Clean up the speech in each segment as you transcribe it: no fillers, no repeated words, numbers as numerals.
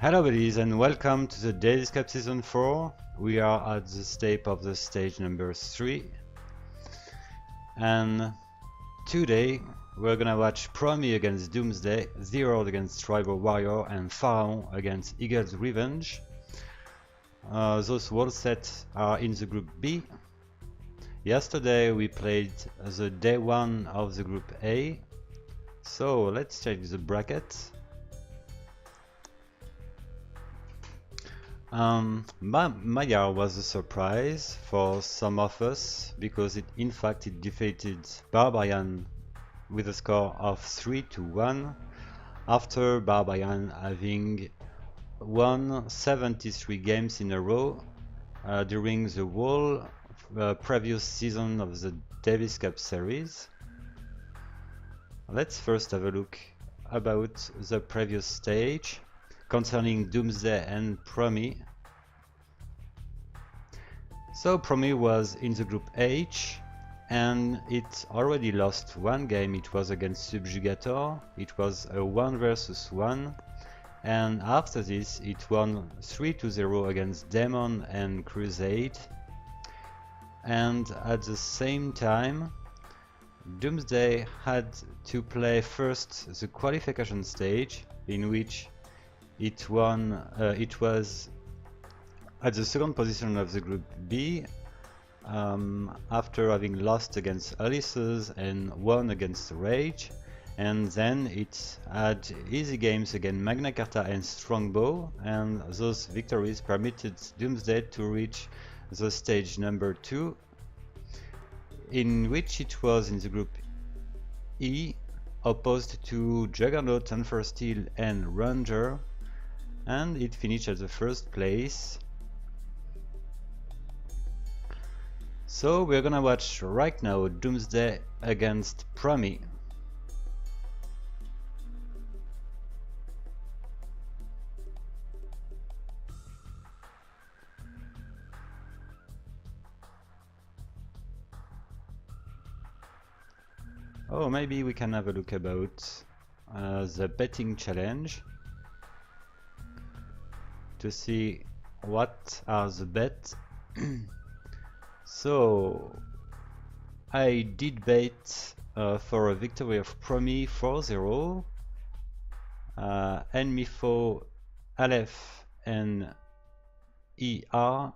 Hello buddies and welcome to the Daily Cup Season 4. We are at the step of the stage number 3. And today we're gonna watch Promi against Doomsday, Zero against Tribal Warrior and Pharaon against Eagle's Revenge. Those world sets are in the group B. Yesterday we played the day 1 of the group A. So let's check the bracket. Maya was a surprise for some of us because in fact it defeated Barbarian with a score of 3-1 after Barbarian having won 73 games in a row during the whole previous season of the Davis Cup series. Let's first have a look about the previous stage concerning Doomsday and Promi. So Promi was in the group H and it already lost one game. It was against Subjugator. It was a 1 versus 1, and after this it won 3-0 against Demon and Crusade. And at the same time Doomsday had to play first the qualification stage, in which it was at the second position of the group B after having lost against Alice's and won against Rage, and then it had easy games against Magna Carta and Strongbow, and those victories permitted Doomsday to reach the stage number 2, in which it was in the group E, opposed to Juggernaut, Unforsteel and Ranger, and it finished at the first place. So we're gonna watch right now Doomsday against Promi. Oh, maybe we can have a look about the betting challenge to see what are the bets. So I did bet for a victory of Promi 4-0, Enmifo, Aleph and ER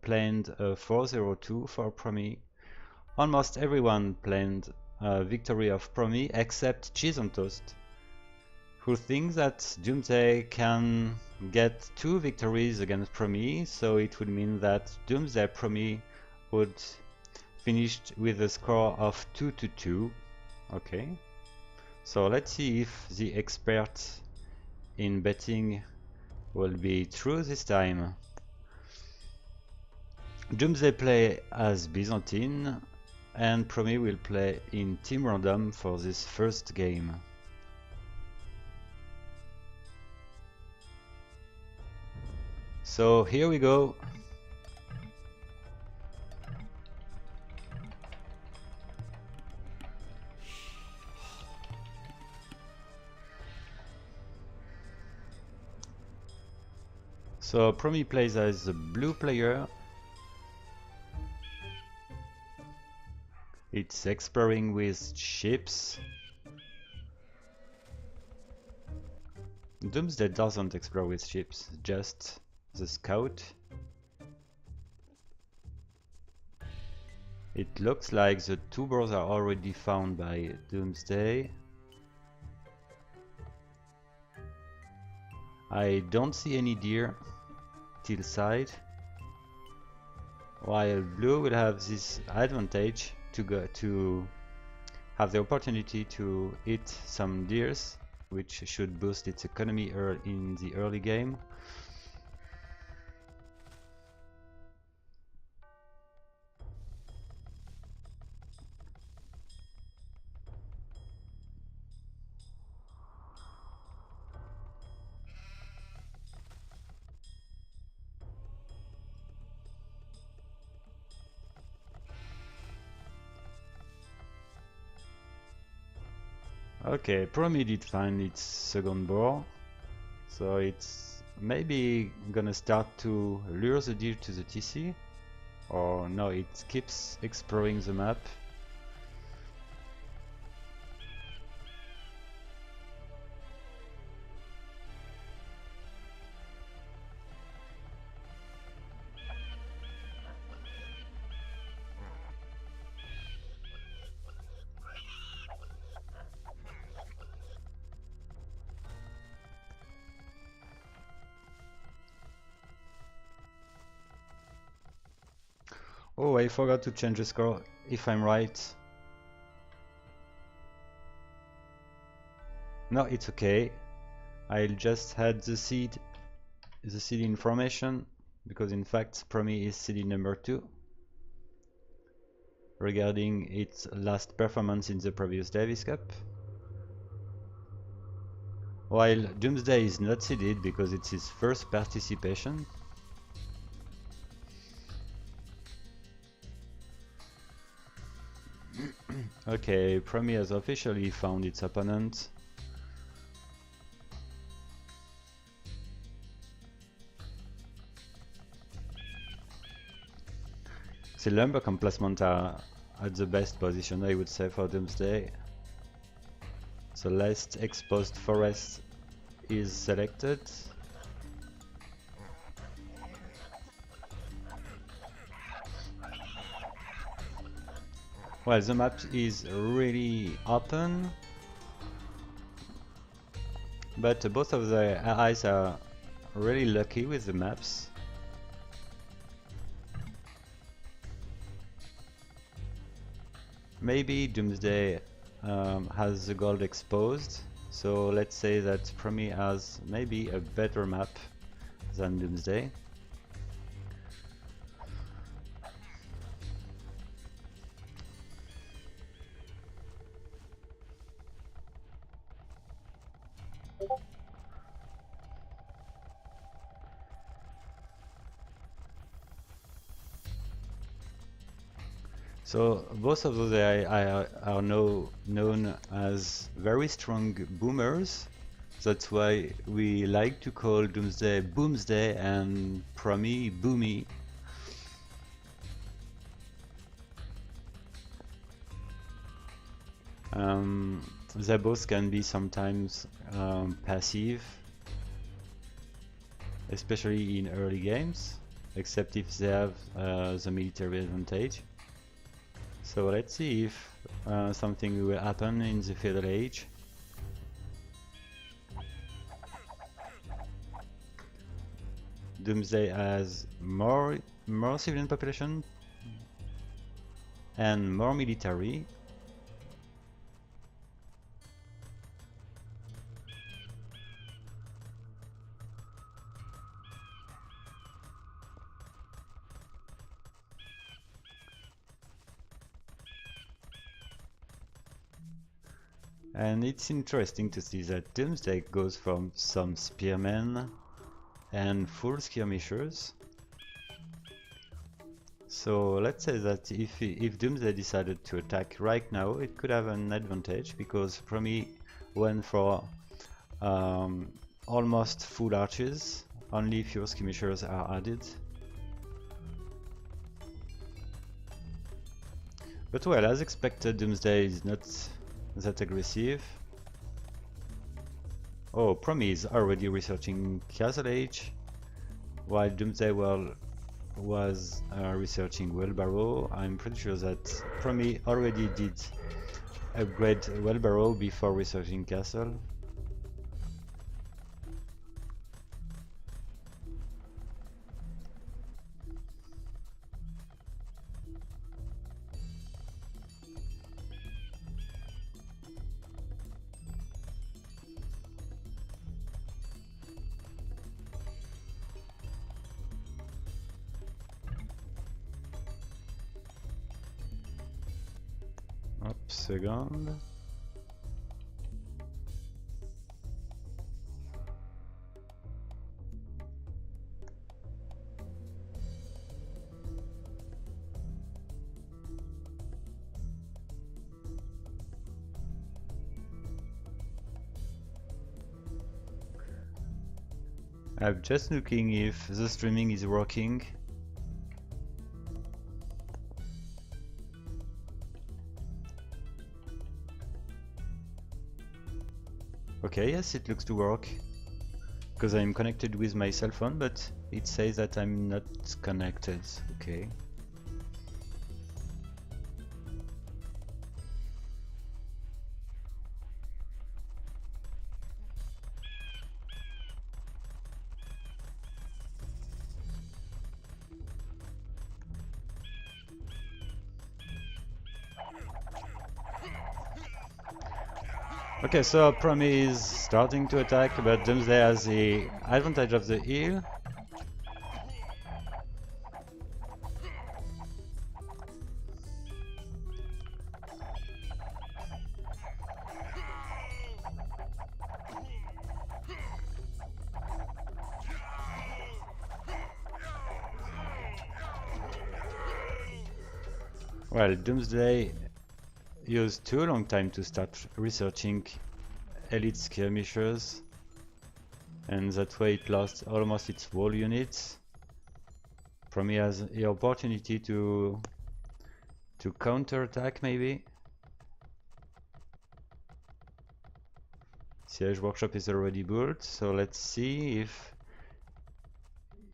planned 4-0-2 for Promi. Almost everyone planned victory of Promi except Cheese on Toast, who thinks that Doomsday can get 2 victories against Promi, so it would mean that Doomsday Promi would finish with a score of 2-2. Okay, so let's see if the expert in betting will be true this time. Doomsday play as Byzantine and Promi will play in Team Random for this first game. So here we go. So Promi plays as a blue player. It's exploring with ships. Doomsday doesn't explore with ships, just the scout. It looks like the 2 boars are already found by Doomsday. I don't see any deer till side, while blue will have this advantage to have the opportunity to eat some deers, which should boost its economy in the early game. Okay, Promi did find its second boar, So it's maybe gonna start to lure the deer to the TC, or no, it keeps exploring the map. Oh, I forgot to change the score, if I'm right. No, it's okay. I'll just add the seed information, because in fact Promi is seed number 2 regarding its last performance in the previous Davis Cup. While Doomsday is not seeded because it's his first participation. Okay, Promi has officially found its opponent. The lumber placement are at the best position, I would say, for Doomsday. The last exposed forest is selected. Well, the map is really open, but both of the allies are really lucky with the maps. Maybe Doomsday has the gold exposed, so let's say that Promi has maybe a better map than Doomsday. So both of those are now known as very strong boomers. That's why we like to call Doomsday Boomsday and Promi Boomy. They both can be sometimes passive, especially in early games, except if they have the military advantage. So let's see if something will happen in the Feudal Age. Doomsday has more civilian population and more military. And it's interesting to see that Doomsday goes from some spearmen and full skirmishers. So let's say that if Doomsday decided to attack right now, it could have an advantage, because Promi went for almost full archers, only few skirmishers are added. But well, as expected, Doomsday is not that aggressive. Oh, Promi is already researching Castle Age, while Doomsday was researching Wheelbarrow. I'm pretty sure that Promi already did upgrade Wheelbarrow before researching Castle. Second. I'm just looking if the streaming is working. Okay, yes, it looks to work. Because I'm connected with my cell phone, but it says that I'm not connected. Okay. Okay, so Promi is starting to attack, but Doomsday has the advantage of the heal. Well, Doomsday used too long time to start researching elite skirmishers, and that way it lost almost its whole units. Promi has the opportunity to counter-attack maybe. Siege Workshop is already built, so let's see if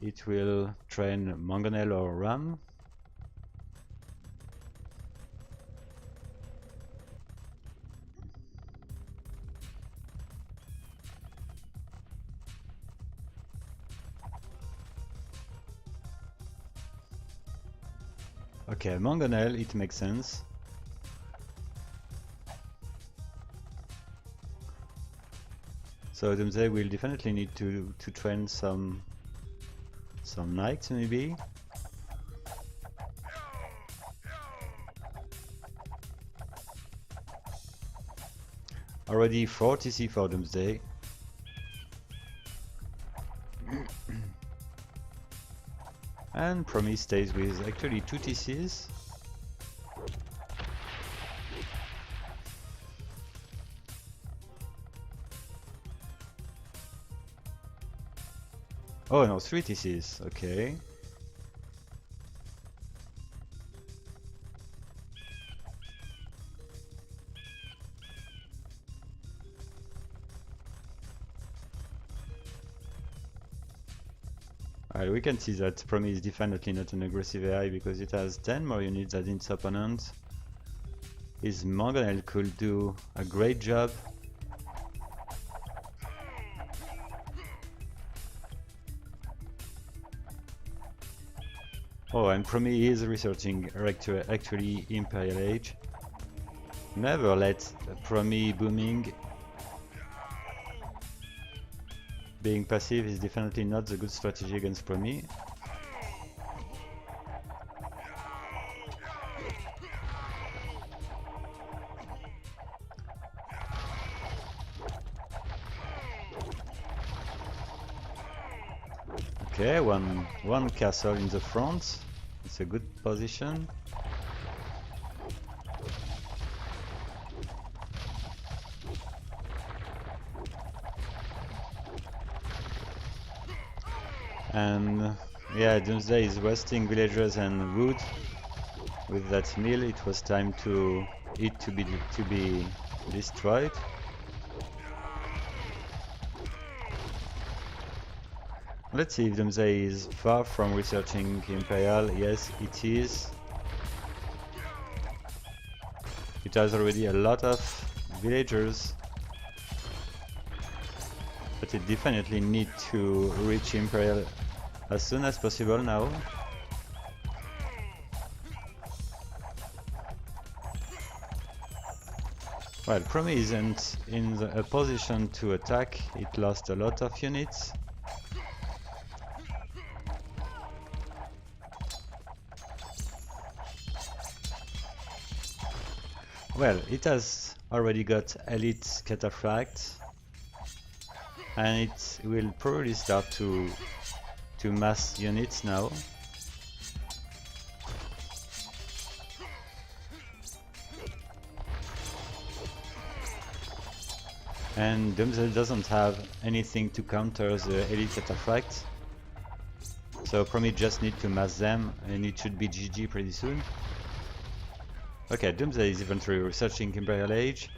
it will train Mangonel or Ram. Okay, Mangonel, it makes sense. So Doomsday will definitely need to train some knights maybe. Already 4 TC for Doomsday. And Promi stays with actually 2 TCs. Oh no, 3 TCs, okay. Alright, we can see that Promi is definitely not an aggressive AI because it has 10 more units than its opponent. His Mangonel could do a great job. Oh, and Promi is researching actually Imperial Age. Never let Promi booming. Being passive is definitely not the good strategy against Promi. Okay, one castle in the front. It's a good position. And yeah, Doomsday is wasting villagers and wood. With that mill, it was time to it to be destroyed. Let's see if Doomsday is far from researching Imperial. Yes, it is. It has already a lot of villagers, but it definitely needs to reach Imperial as soon as possible now. Well, Promi isn't in a position to attack. It lost a lot of units. Well, it has already got elite cataphract, and it will probably start to mass units now. And Doomsday doesn't have anything to counter the Elite Cataphract. So Promi just need to mass them and it should be GG pretty soon. Okay, Doomsday is eventually researching Imperial Age.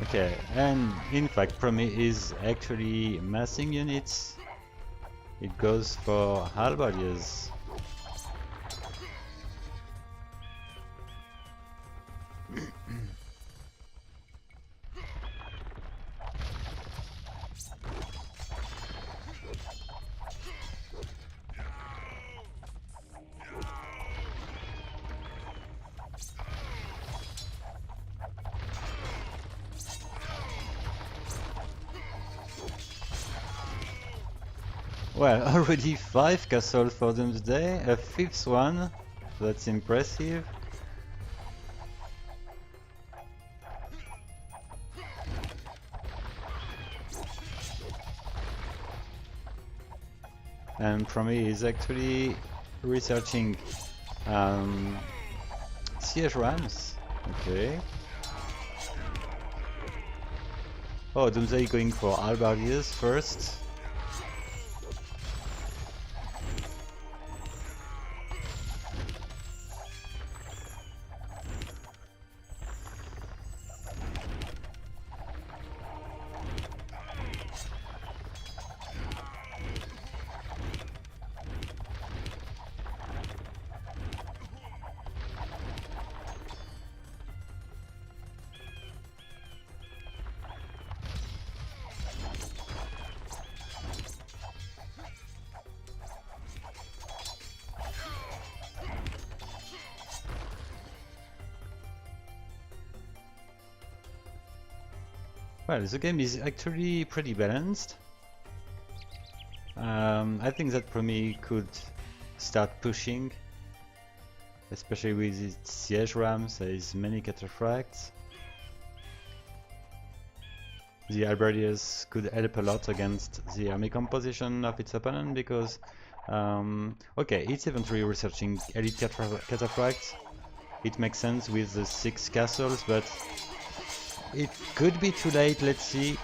Okay, and in fact Promi is actually massing units. It goes for halberdiers. Well, already 5 castles for Doomsday, a 5th one, that's impressive. And Promi is actually researching siege rams. Okay. Oh, Doomsday going for halberdiers first. Well, the game is actually pretty balanced. I think that Promi could start pushing, especially with its siege rams. There is many cataphracts. The halberdiers could help a lot against the army composition of its opponent because, okay, it's eventually researching elite cataphracts. It makes sense with the 6 castles, but it could be too late. Let's see.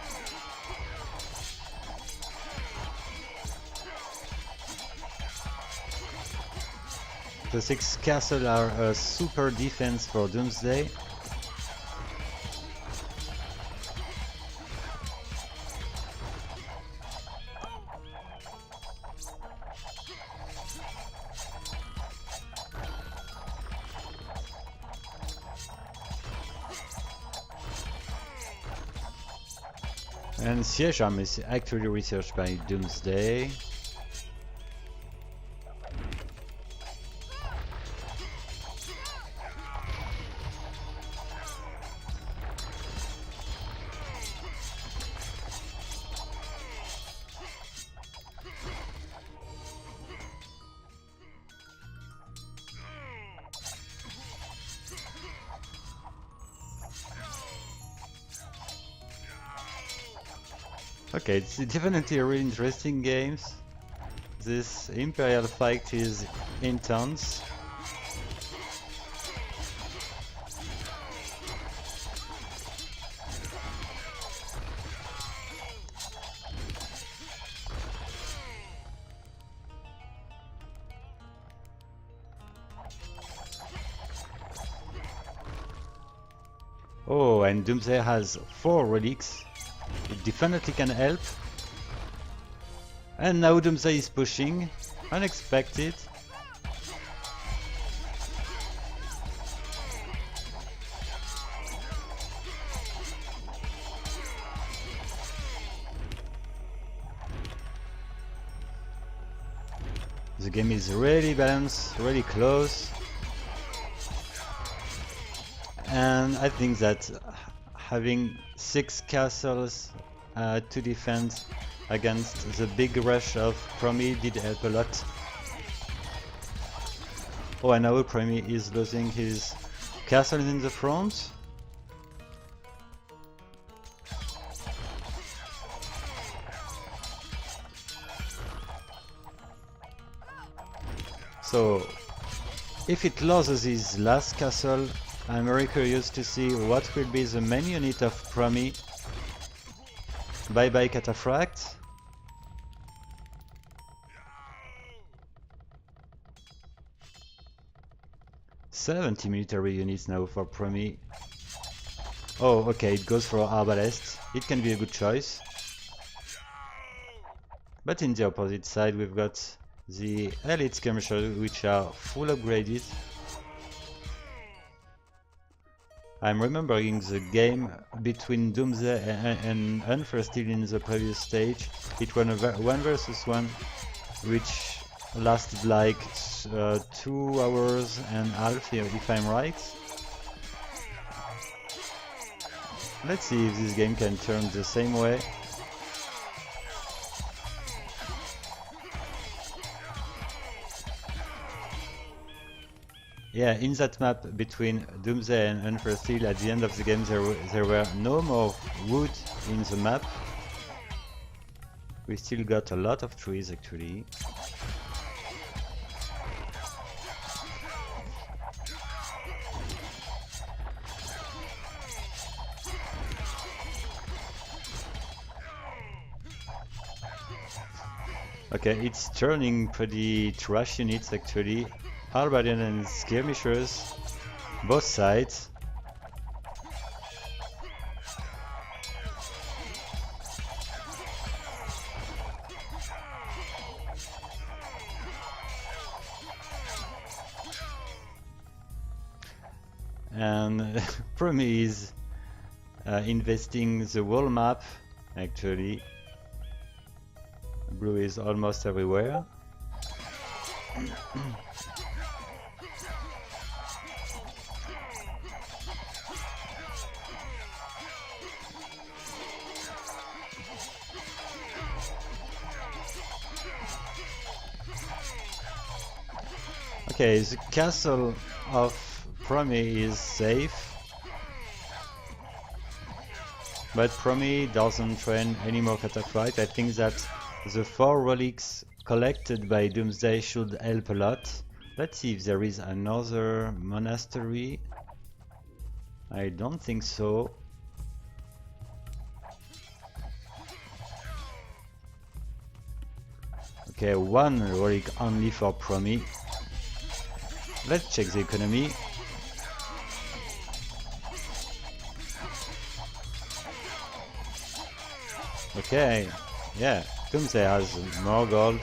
The 6 castles are a super defense for Doomsday. And siege ram is actually researched by Doomsday. Okay, it's definitely a really interesting game. This Imperial fight is intense. Oh, and Doomsday has 4 relics. It definitely can help. And now Doomsday is pushing. Unexpected. The game is really balanced, really close. And I think that having 6 castles to defend against the big rush of Promi did help a lot. Oh, and now Promi is losing his castles in the front. So, if it loses his last castle, I'm very curious to see what will be the main unit of Promi. Bye bye Cataphract. $70 military units now for Promi. Oh, okay, it goes for Arbalest. It can be a good choice. But in the opposite side, we've got the AIScripters, which are full upgraded. I'm remembering the game between Doomsday and Unforested in the previous stage. It was a 1 versus 1, which lasted like 2 hours and a half, if I'm right. Let's see if this game can turn the same way. Yeah, in that map between Doomsday and Unforested, at the end of the game there were no more wood in the map. We still got a lot of trees actually. Okay, it's turning pretty trash units actually. Barbarian and skirmishers, both sides. And Promi is investing the whole map actually. Blue is almost everywhere. Okay, the castle of Promi is safe, but Promi doesn't train any more Cataphract. I think that the 4 relics collected by Doomsday should help a lot. Let's see if there is another monastery. I don't think so. Okay, 1 relic only for Promi. Let's check the economy. Okay, yeah, Doomsday has more gold.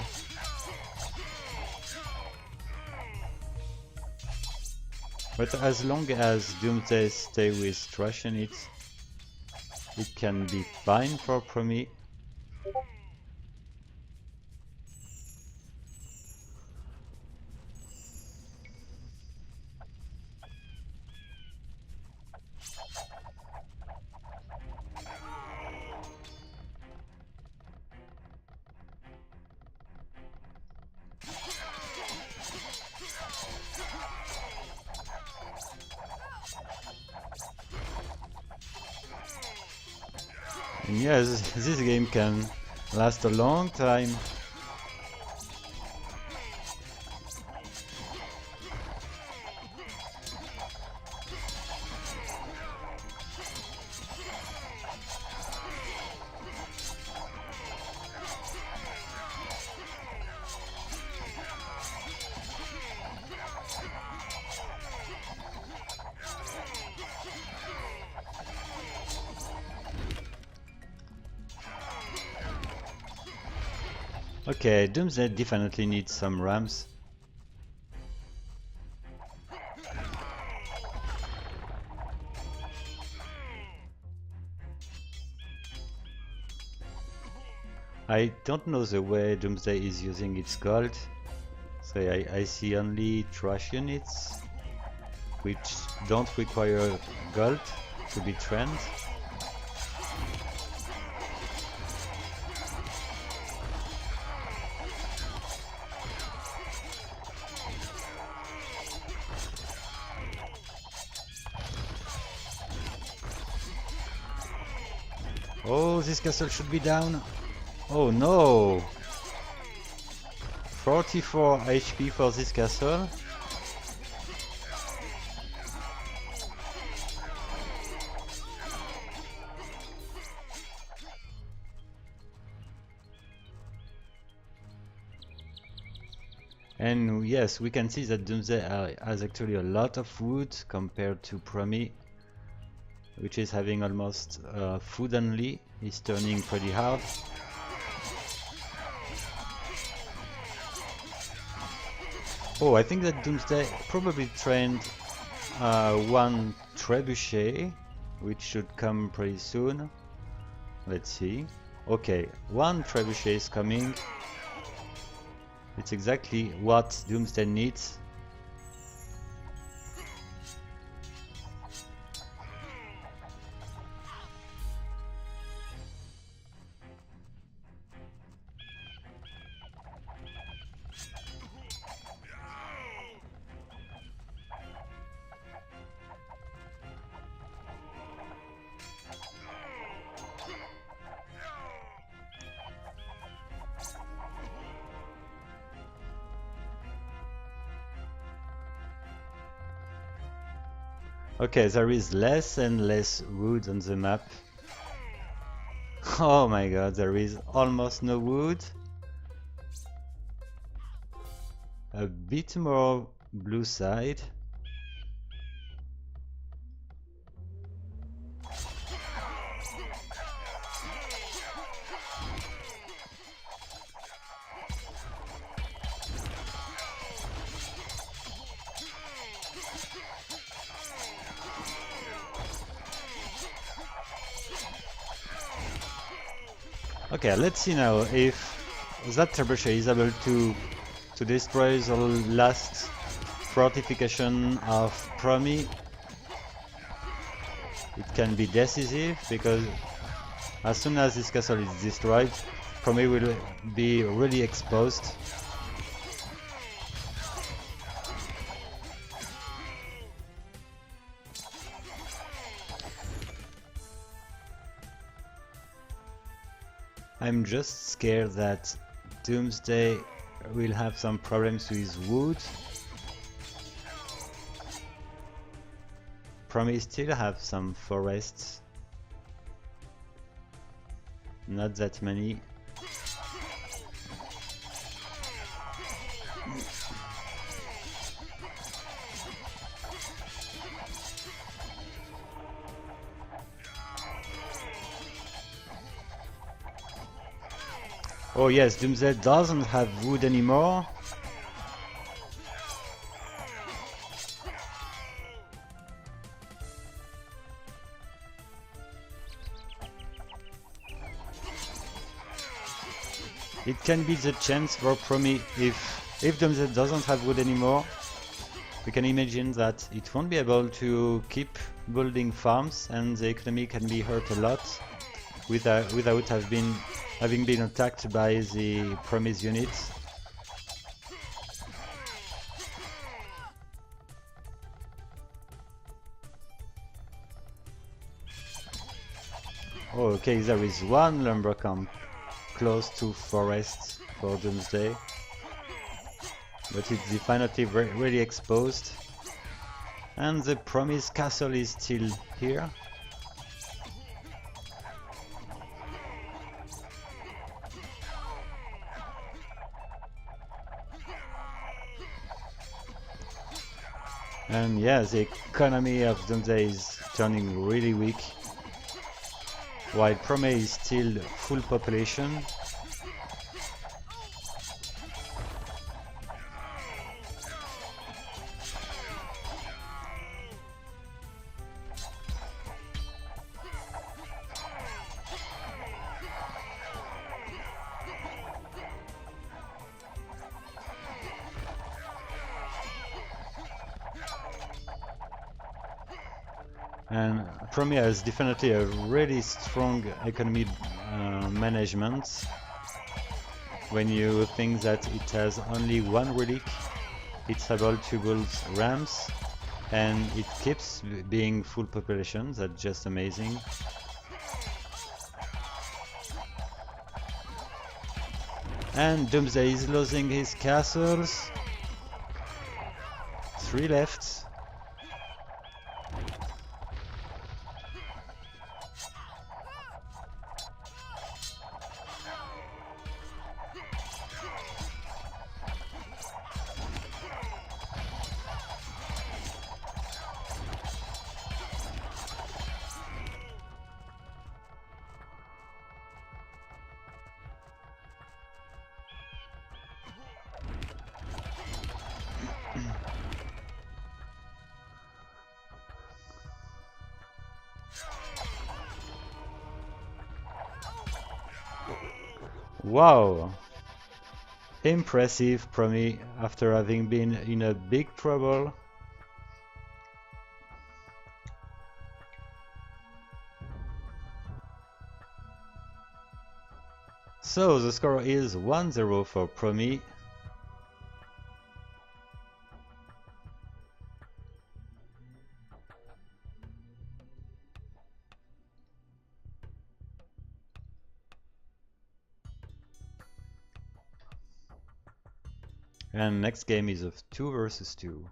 But as long as Doomsday stay with trash units, it can be fine for Promi. And yes, this game can last a long time. Okay, Doomsday definitely needs some rams. I don't know the way Doomsday is using its gold, so I see only trash units which don't require gold to be trained. Oh, this castle should be down. Oh no! 44 HP for this castle. And yes, we can see that Doomsday has actually a lot of wood compared to Promi, which is having almost food only. He's turning pretty hard. Oh, I think that Doomsday probably trained one trebuchet, which should come pretty soon. Let's see. Okay, one trebuchet is coming. It's exactly what Doomsday needs. Okay, there is less and less wood on the map. Oh my god, there is almost no wood. A bit more blue side. Okay, let's see now if that trebuchet is able to destroy the last fortification of Promi. It can be decisive because as soon as this castle is destroyed, Promi will be really exposed. I'm just scared that Doomsday will have some problems with wood. Promi still have some forests. Not that many. Oh yes, Doomsday doesn't have wood anymore. It can be the chance for Promi if Doomsday doesn't have wood anymore. We can imagine that it won't be able to keep building farms and the economy can be hurt a lot without having been attacked by the Promi's units. Oh, okay, there is one lumber camp close to forests for Doomsday, but it's definitely really exposed. And the Promise castle is still here. And yeah, the economy of Doomsday is turning really weak, while Promi is still full population. And Promi has definitely a really strong economy management. When you think that it has only one relic, it's able to build ramps, and it keeps being full population. That's just amazing. And Doomsday is losing his castles. 3 left. Wow! Impressive, Promi, after having been in a big trouble. So the score is 1-0 for Promi. And next game is of 2 versus 2.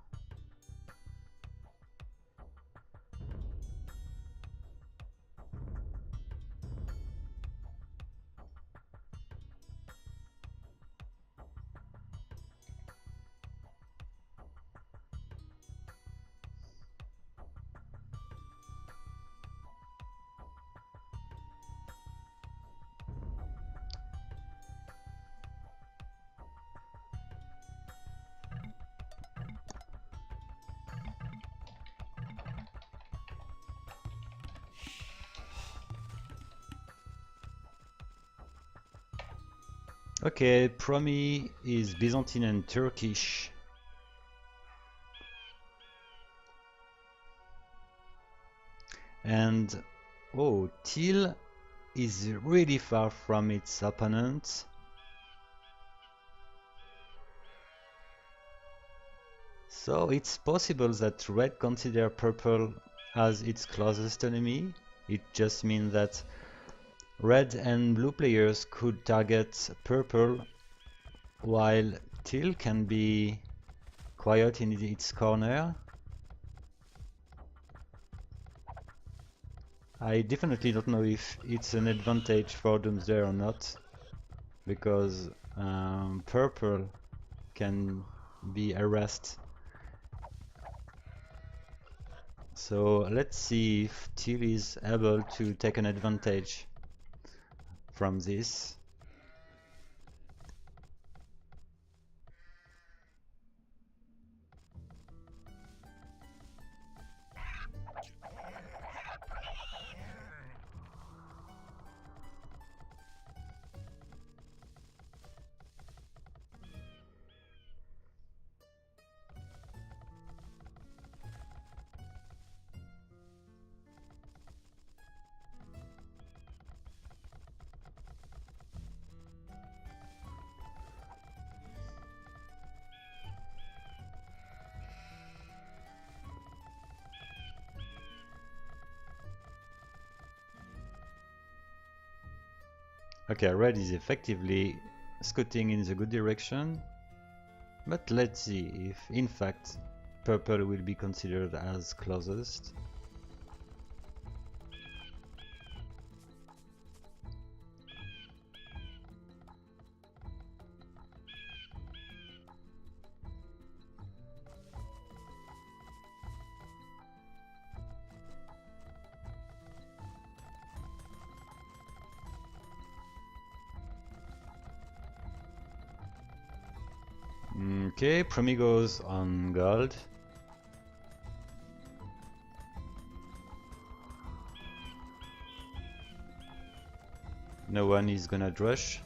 Okay, Promi is Byzantine and Turkish. And oh, Teal is really far from its opponent. So it's possible that Red consider Purple as its closest enemy. It just means that Red and Blue players could target Purple, while Teal can be quiet in its corner. I definitely don't know if it's an advantage for Doomsday or not, because Purple can be harassed. So let's see if Teal is able to take an advantage from this. Okay, Red is effectively scooting in the good direction, but let's see if in fact Purple will be considered as closest. Okay, Promi goes on gold. No one is gonna rush.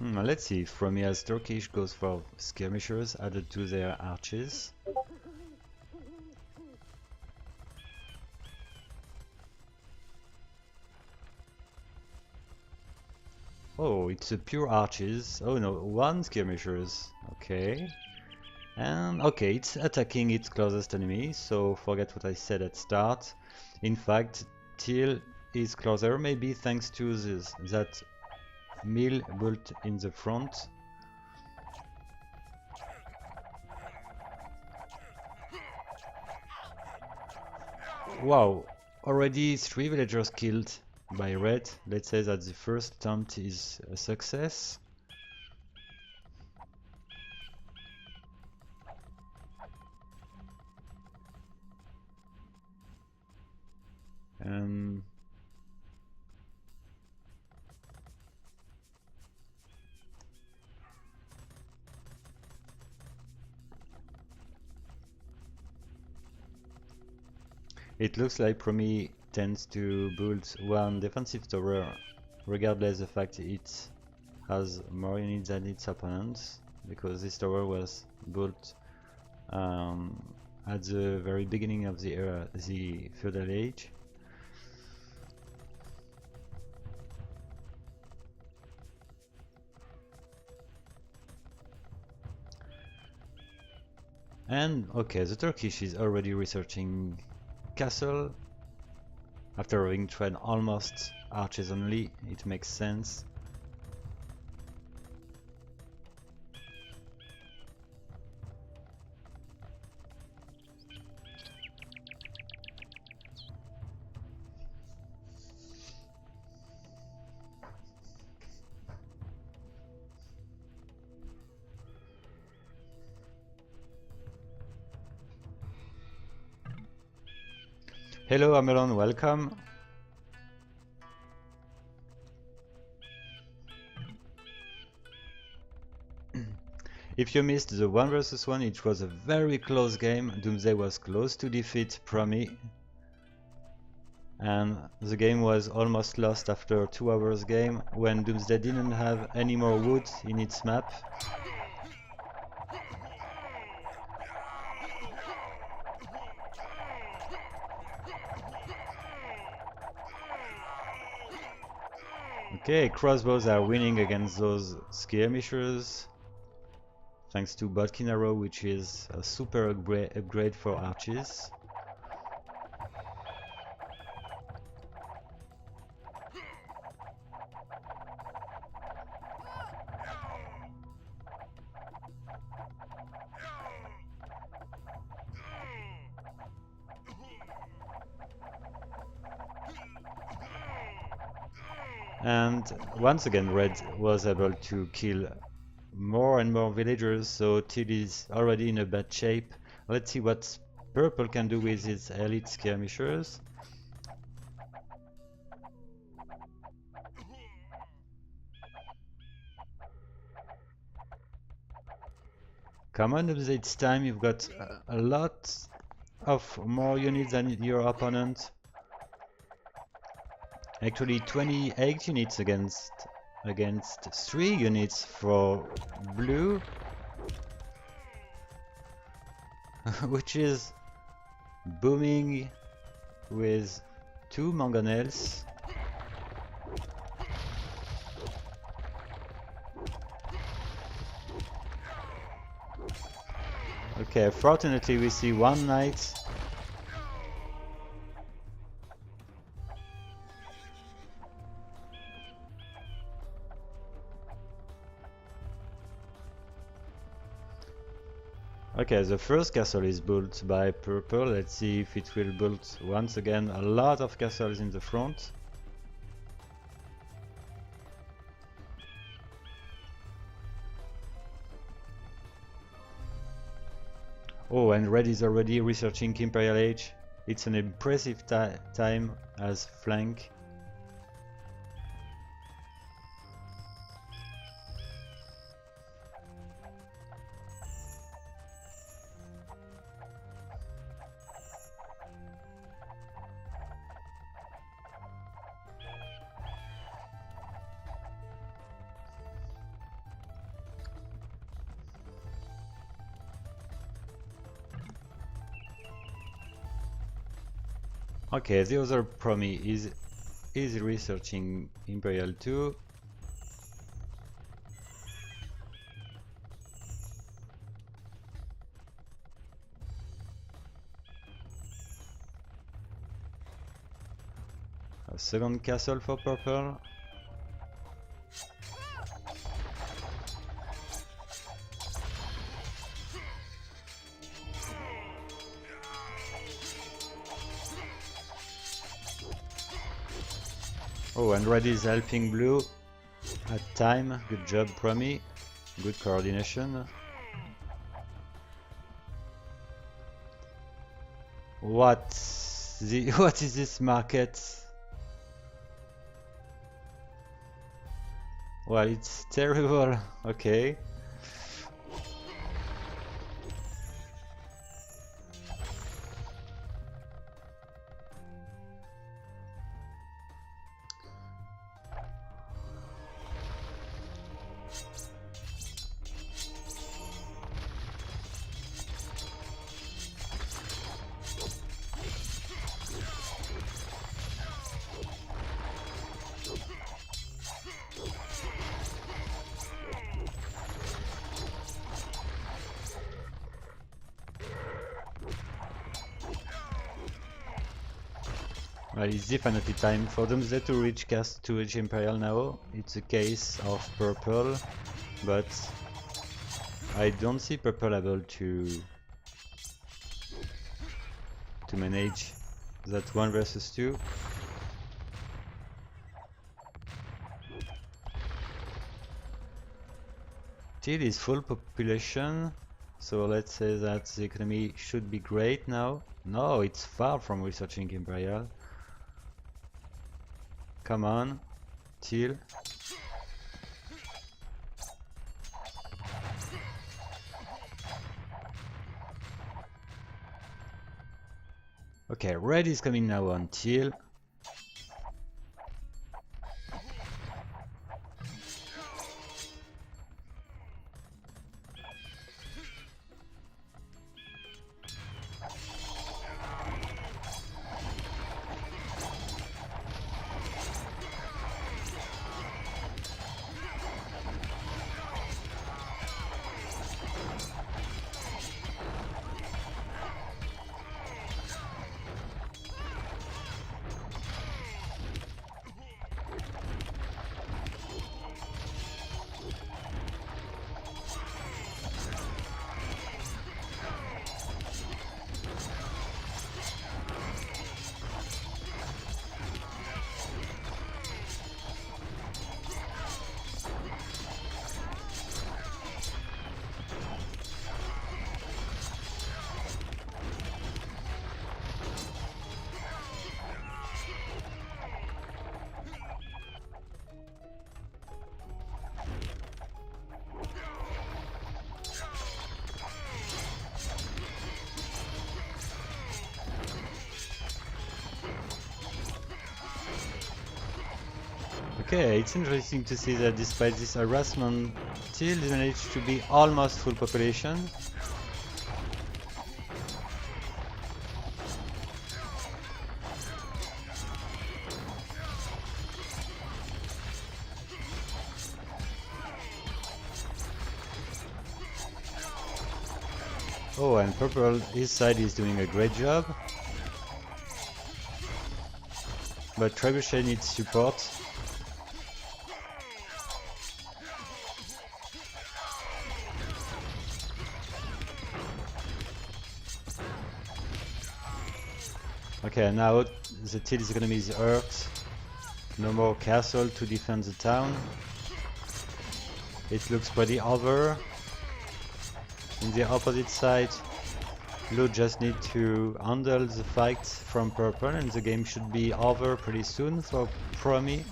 Let's see if Promi as Turkish goes for skirmishers added to their arches. Oh, it's a pure arches. Oh no, one skirmishers. Okay. And okay, it's attacking its closest enemy, so forget what I said at start. In fact, Teal is closer, maybe thanks to that mill built in the front. Wow, already 3 villagers killed by red. Let's say that the first attempt is a success. It looks like Promi tends to build one defensive tower regardless of the fact it has more units than its opponents, because this tower was built at the very beginning of the era, the feudal age. And okay, the Turkish is already researching castle. After having tried almost arches only, it makes sense. Hello Amelon, welcome. If you missed the 1 versus 1, it was a very close game. Doomsday was close to defeat Promi, and the game was almost lost after 2 hours game when Doomsday didn't have any more wood in its map. Okay, crossbows are winning against those skirmishers, thanks to Bodkin Arrow, which is a super upgrade for archers. And once again, red was able to kill more and more villagers, so Teal is already in a bad shape. Let's see what purple can do with its elite skirmishers. Come on, it's time. You've got a lot of more units than your opponent. Actually 28 units against 3 units for blue, which is booming with 2 mangonels. Okay, fortunately we see 1 knight. Okay, the first castle is built by purple. Let's see if it will build once again a lot of castles in the front. Oh, and red is already researching Imperial Age. It's an impressive time as flank. Okay, the other Promi is researching Imperial 2. A second castle for purple. Oh, and red is helping blue at time. Good job, Promi. Good coordination. What is this market? Well, it's terrible. Okay. Well, it's definitely time for Doomsday to reach cast to reach Imperial now. It's a case of purple, but I don't see purple able to manage that 1 versus 2. Teal is full population, so let's say that the economy should be great now. No, it's far from researching Imperial. Come on, Teal. Okay, red is coming now on Teal. Okay, it's interesting to see that despite this harassment, Teal managed to be almost full population. Oh, and purple, his side is doing a great job. But Trebuchet needs support. Okay, now the Teal's economy is hurt. No more castle to defend the town. It looks pretty over. In the opposite side, blue just need to handle the fight from purple and the game should be over pretty soon for Promi.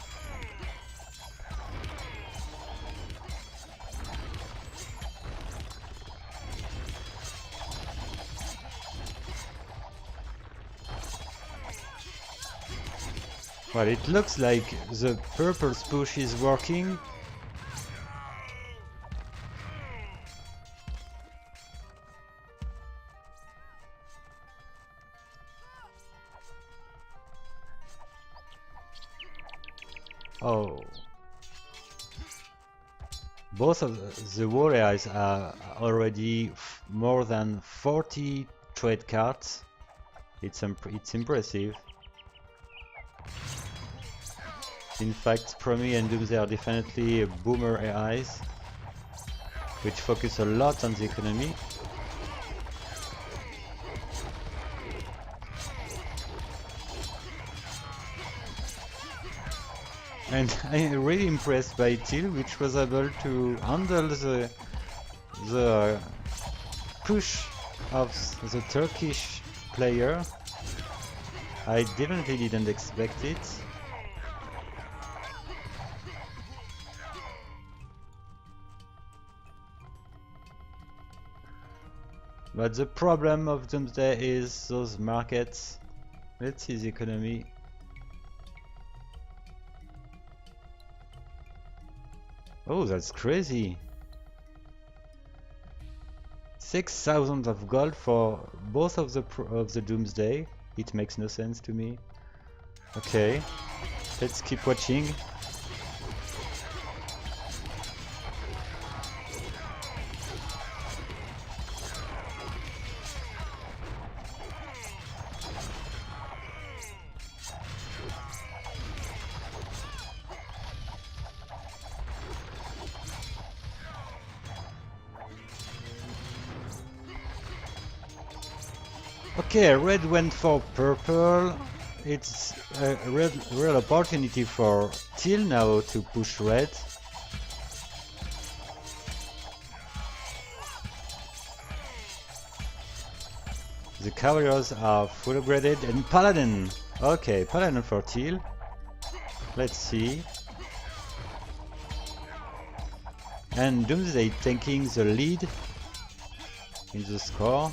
Well, it looks like the purple's push is working. Oh. Both of the war AIs are already more than 40 trade cards. It's impressive. In fact, Promi and Doomsday are definitely boomer AIs, which focus a lot on the economy. And I'm really impressed by Till, which was able to handle the push of the Turkish player. I definitely didn't expect it. But the problem of Doomsday is those markets. Let's see the economy. Oh, that's crazy. 6,000 of gold for both of the Doomsday. It makes no sense to me. Okay, let's keep watching. Okay, red went for purple. It's a real opportunity for Teal now to push red. The Cavaliers are full upgraded and Paladin. Okay, Paladin for Teal. Let's see. And Doomsday taking the lead in the score.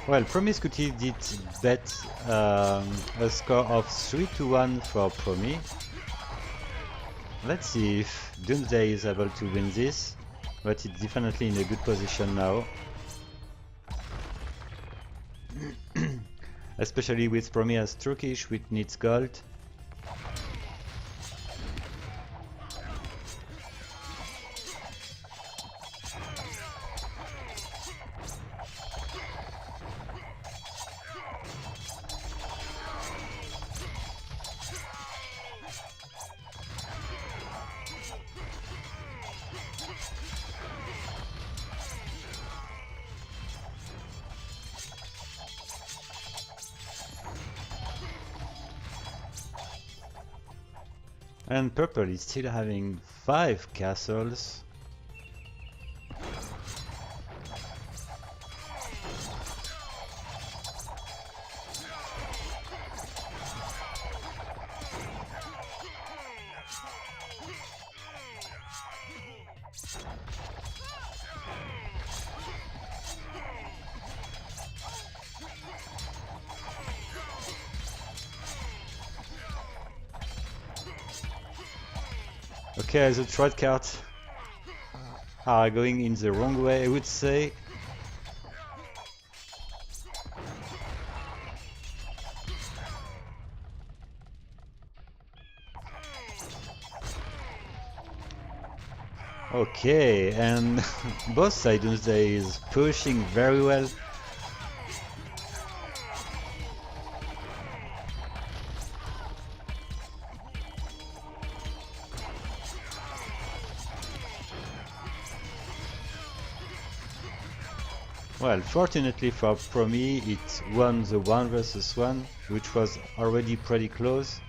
Well, Promiscuity did bet a score of 3-1 for Promi. Let's see if Doomsday is able to win this, but it's definitely in a good position now. Especially with Promi as Turkish, which needs gold. And purple is still having 5 castles. Okay, the trade cards are going in the wrong way, I would say. Okay, and both sides Doomsday is pushing very well. Well, fortunately for Promi, it won the 1 versus 1, which was already pretty close.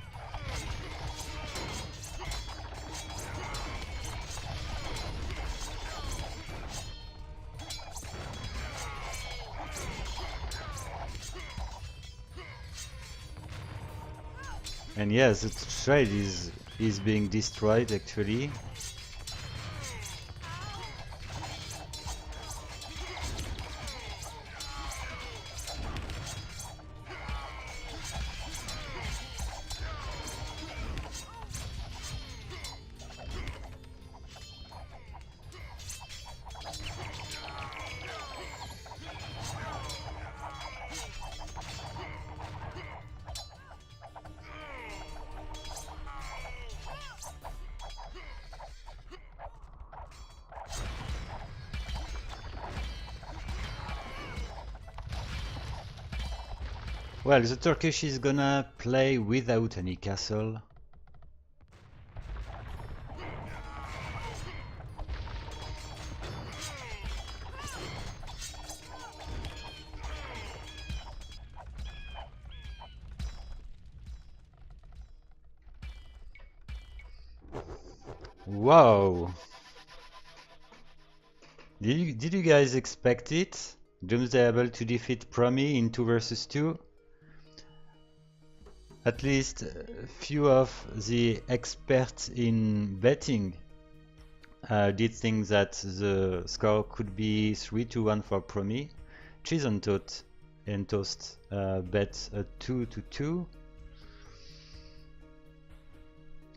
And yes, the trade is being destroyed actually. Well, the Turkish is gonna play without any castle. Wow! Did you guys expect it? Doomsday able to defeat Promi in 2 versus 2? At least few of the experts in betting did think that the score could be 3-1 for Promi. Cheese on Toast bet a 2-2.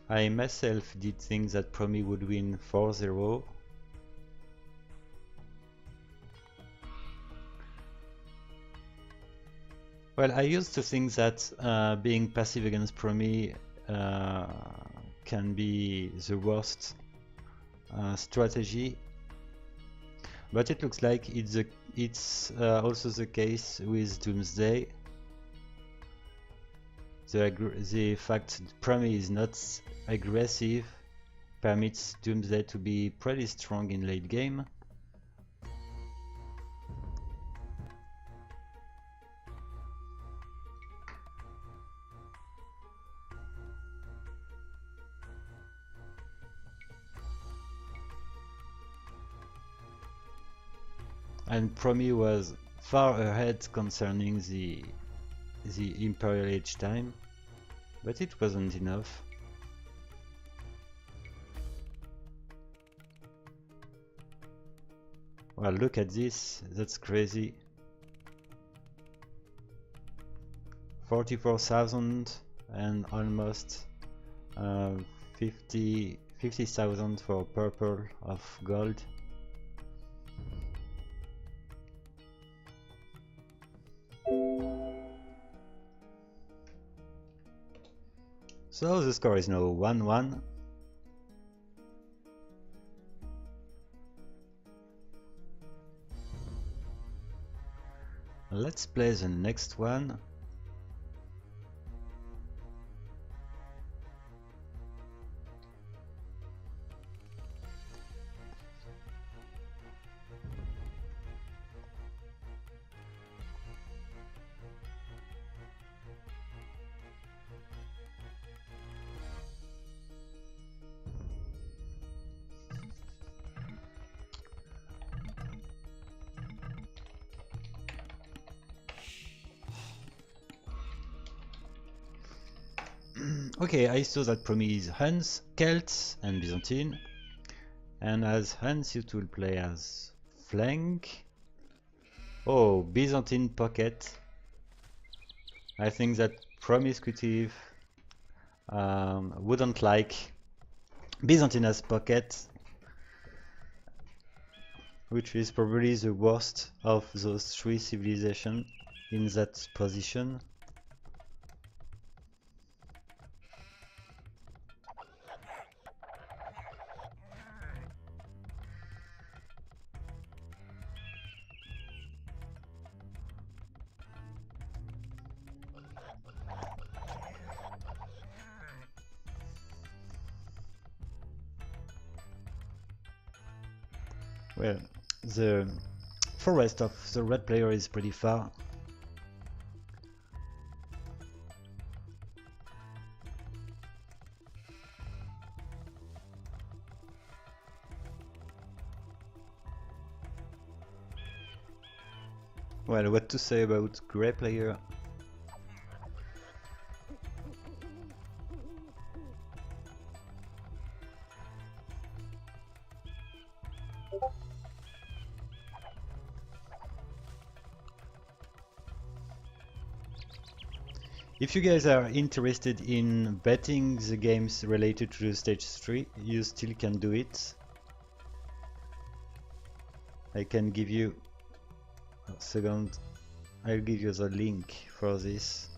I myself did think that Promi would win 4-0. Well, I used to think that being passive against Promi can be the worst strategy, but it looks like it's also the case with Doomsday. The fact that Promi is not aggressive permits Doomsday to be pretty strong in late game. And Promi was far ahead concerning the Imperial Age time, but it wasn't enough. Well, look at this, that's crazy. 44,000 and almost 50,000 for purple of gold. So the score is now 1-1. Let's play the next one. Okay, I saw that Promi is Huns, Celts, and Byzantine. And as Huns, it will play as flank. Oh, Byzantine pocket. I think that Promiscutive wouldn't like Byzantine as pocket, which is probably the worst of those 3 civilizations in that position. Well, the forest of the red player is pretty far. Well, what to say about grey player? If you guys are interested in betting the games related to the stage 3, you still can do it. I can give you a second. I'll give you the link for this.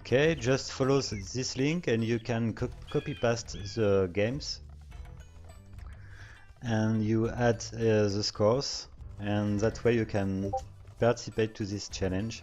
Okay, just follow this link and you can copy paste the games and you add the scores, and that way you can participate to this challenge.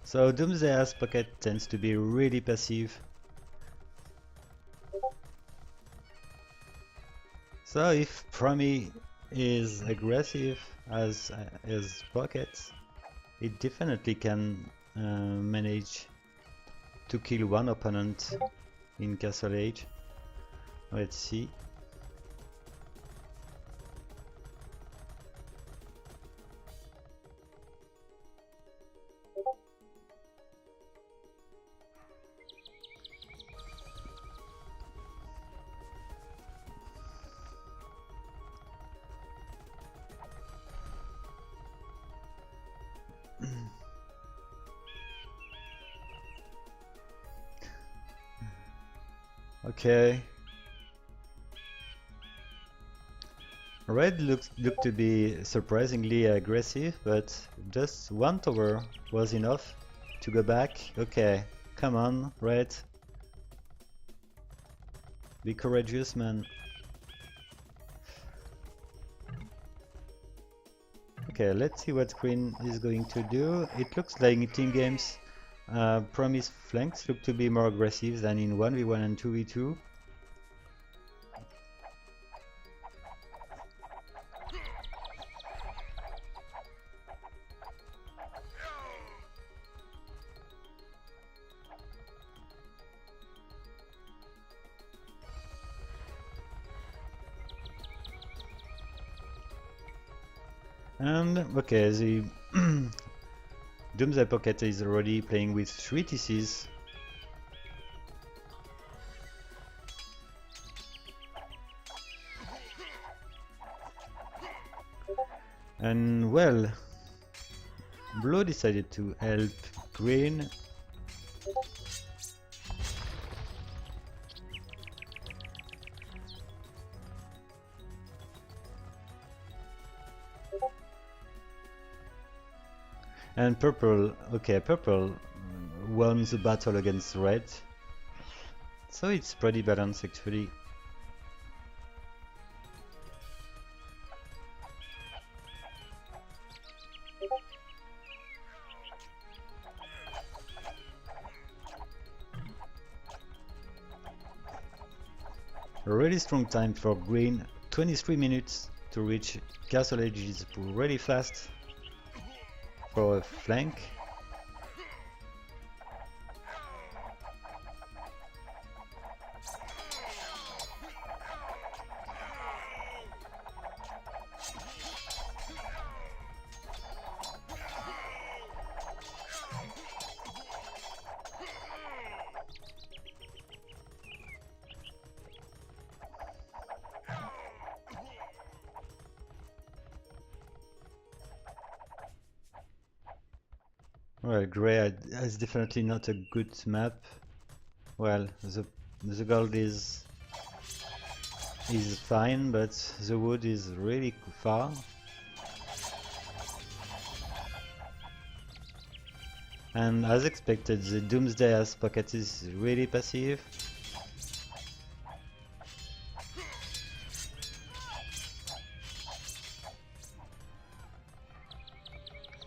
So Doomsday's pocket tends to be really passive. So if Promi is aggressive as pocket, it definitely can manage to kill one opponent in Castle Age. Let's see. Okay. Red looked to be surprisingly aggressive, but just one tower was enough to go back. Okay, come on, Red. Be courageous, man. Okay, let's see what Green is going to do. It looks like team games. Promi's flanks look to be more aggressive than in 1v1 and 2v2. And okay, the Doomsday Pocket is already playing with 3 TCs. And well, Blue decided to help Green. And Purple, okay, Purple won the battle against Red. So it's pretty balanced actually. A really strong time for Green, 23 minutes to reach Castle Edge is really fast for a flank. Well, grey is definitely not a good map. Well, the gold is fine, but the wood is really far. And as expected, the Doomsday as pocket is really passive.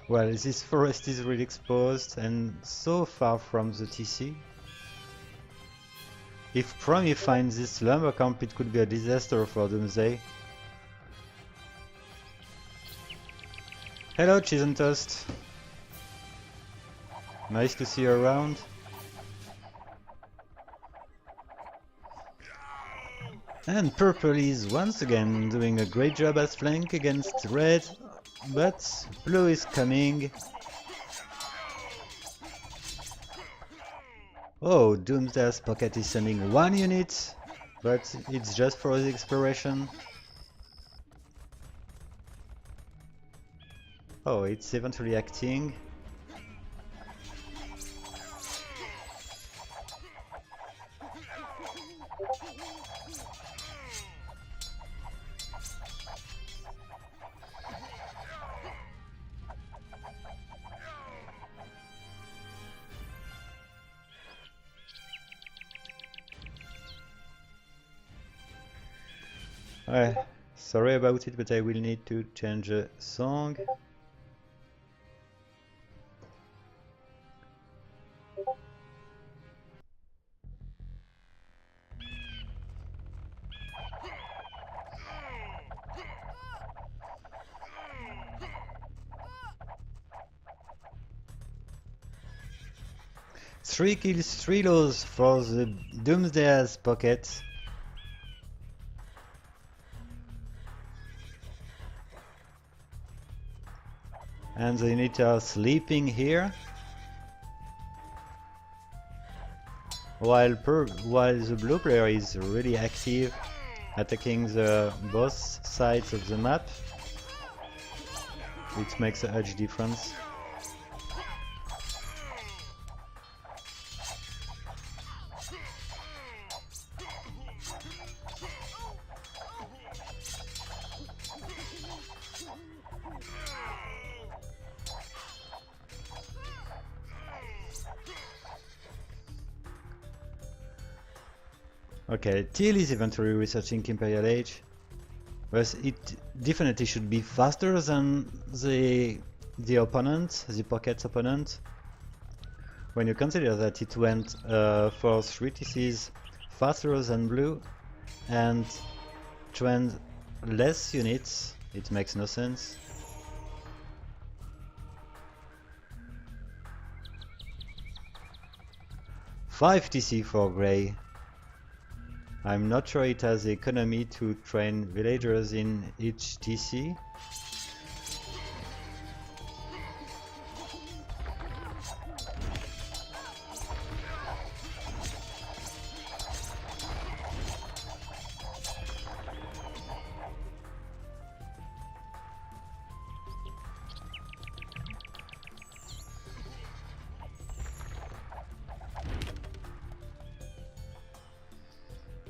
Well, this forest is really exposed and so far from the TC. If Promi finds this lumber camp, it could be a disaster for Doomsday. Hello, Cheese and Toast. Nice to see you around. And Purple is once again doing a great job as flank against Red, but Blue is coming. Oh, Doomsday's pocket is sending 1 unit, but it's just for the exploration. Oh, it's eventually acting. Sorry about it, but I will need to change the song. Three kills, 3 lows for the Doomsday's pocket. And the units are sleeping here. While the blue player is really active, attacking the both sides of the map. It makes a huge difference. Okay, Teal is eventually researching Imperial Age, but it definitely should be faster than the opponent, the pocket's opponent. When you consider that it went for 3 TCs faster than blue and trained less units, it makes no sense. Five TC for grey. I'm not sure it has the economy to train villagers in each TC.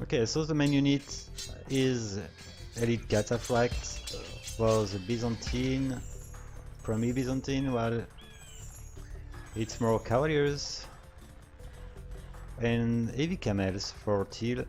Okay, so the main unit is Elite Cataphract for the Byzantine, Promi Byzantine, while it's more Cavaliers and Heavy Camels for Teal.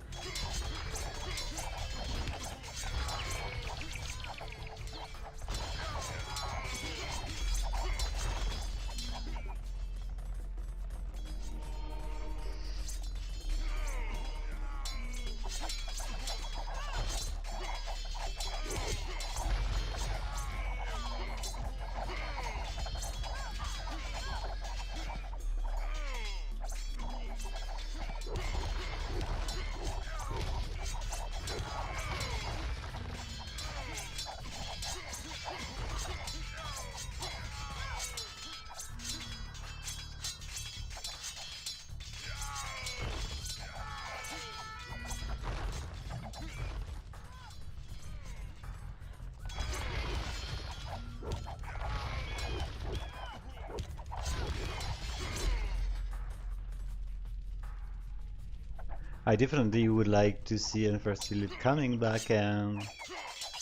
I definitely would like to see Unfertile coming back, and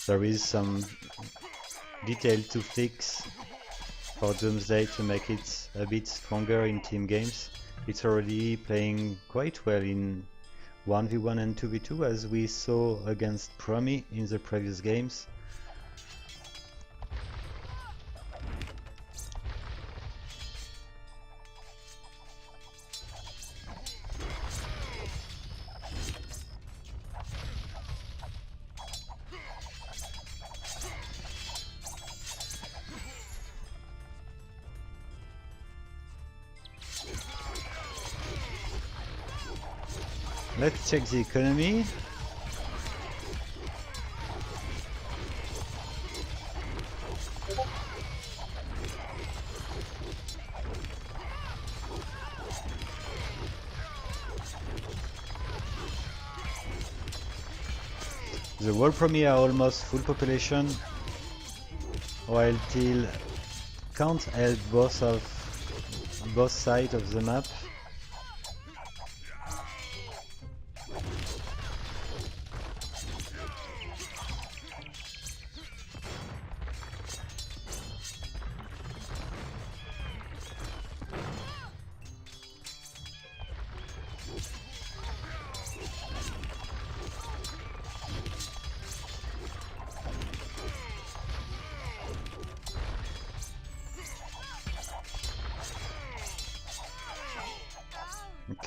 there is some detail to fix for Doomsday to make it a bit stronger in team games. It's already playing quite well in 1v1 and 2v2, as we saw against Promi in the previous games. Let's check the economy. The world Promi are almost full population, while Teal can't help both sides of the map.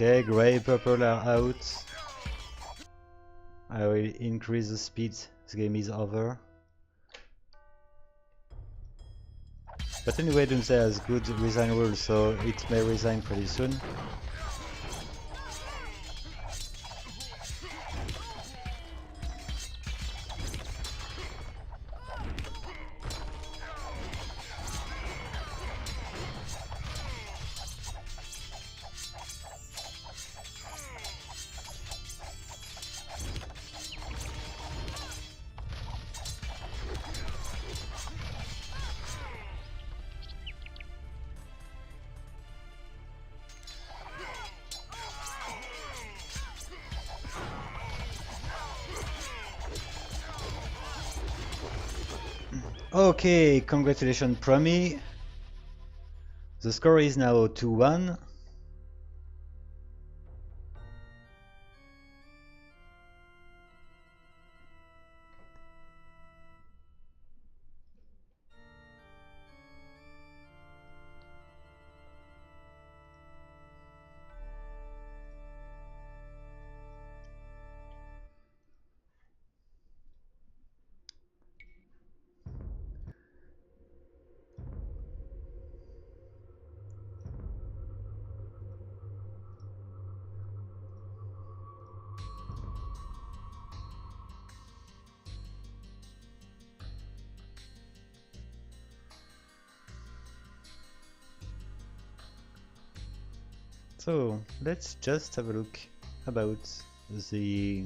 Okay, grey, purple are out. I will increase the speed. This game is over. But anyway, Doomsday has good resign rules, so it may resign pretty soon. Okay, congratulations Promi. The score is now 2-1. So let's just have a look about the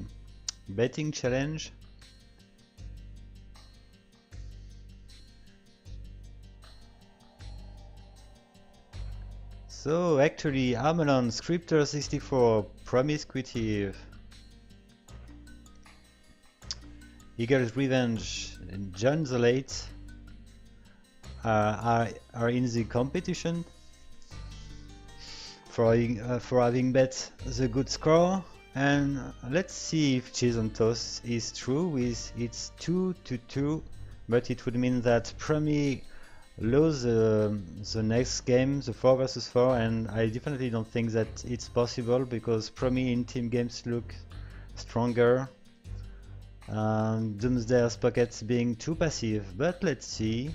betting challenge. So actually Armelon, Scripter 64, Promiscutive, Eagle's Revenge, and John the Late are in the competition for having bet the good score, and let's see if Cheese on Toast is true with its 2-2, but it would mean that Promi lose the next game, the 4 versus 4, and I definitely don't think that it's possible because Promi in team games look stronger. Doomsday's pockets being too passive, but let's see.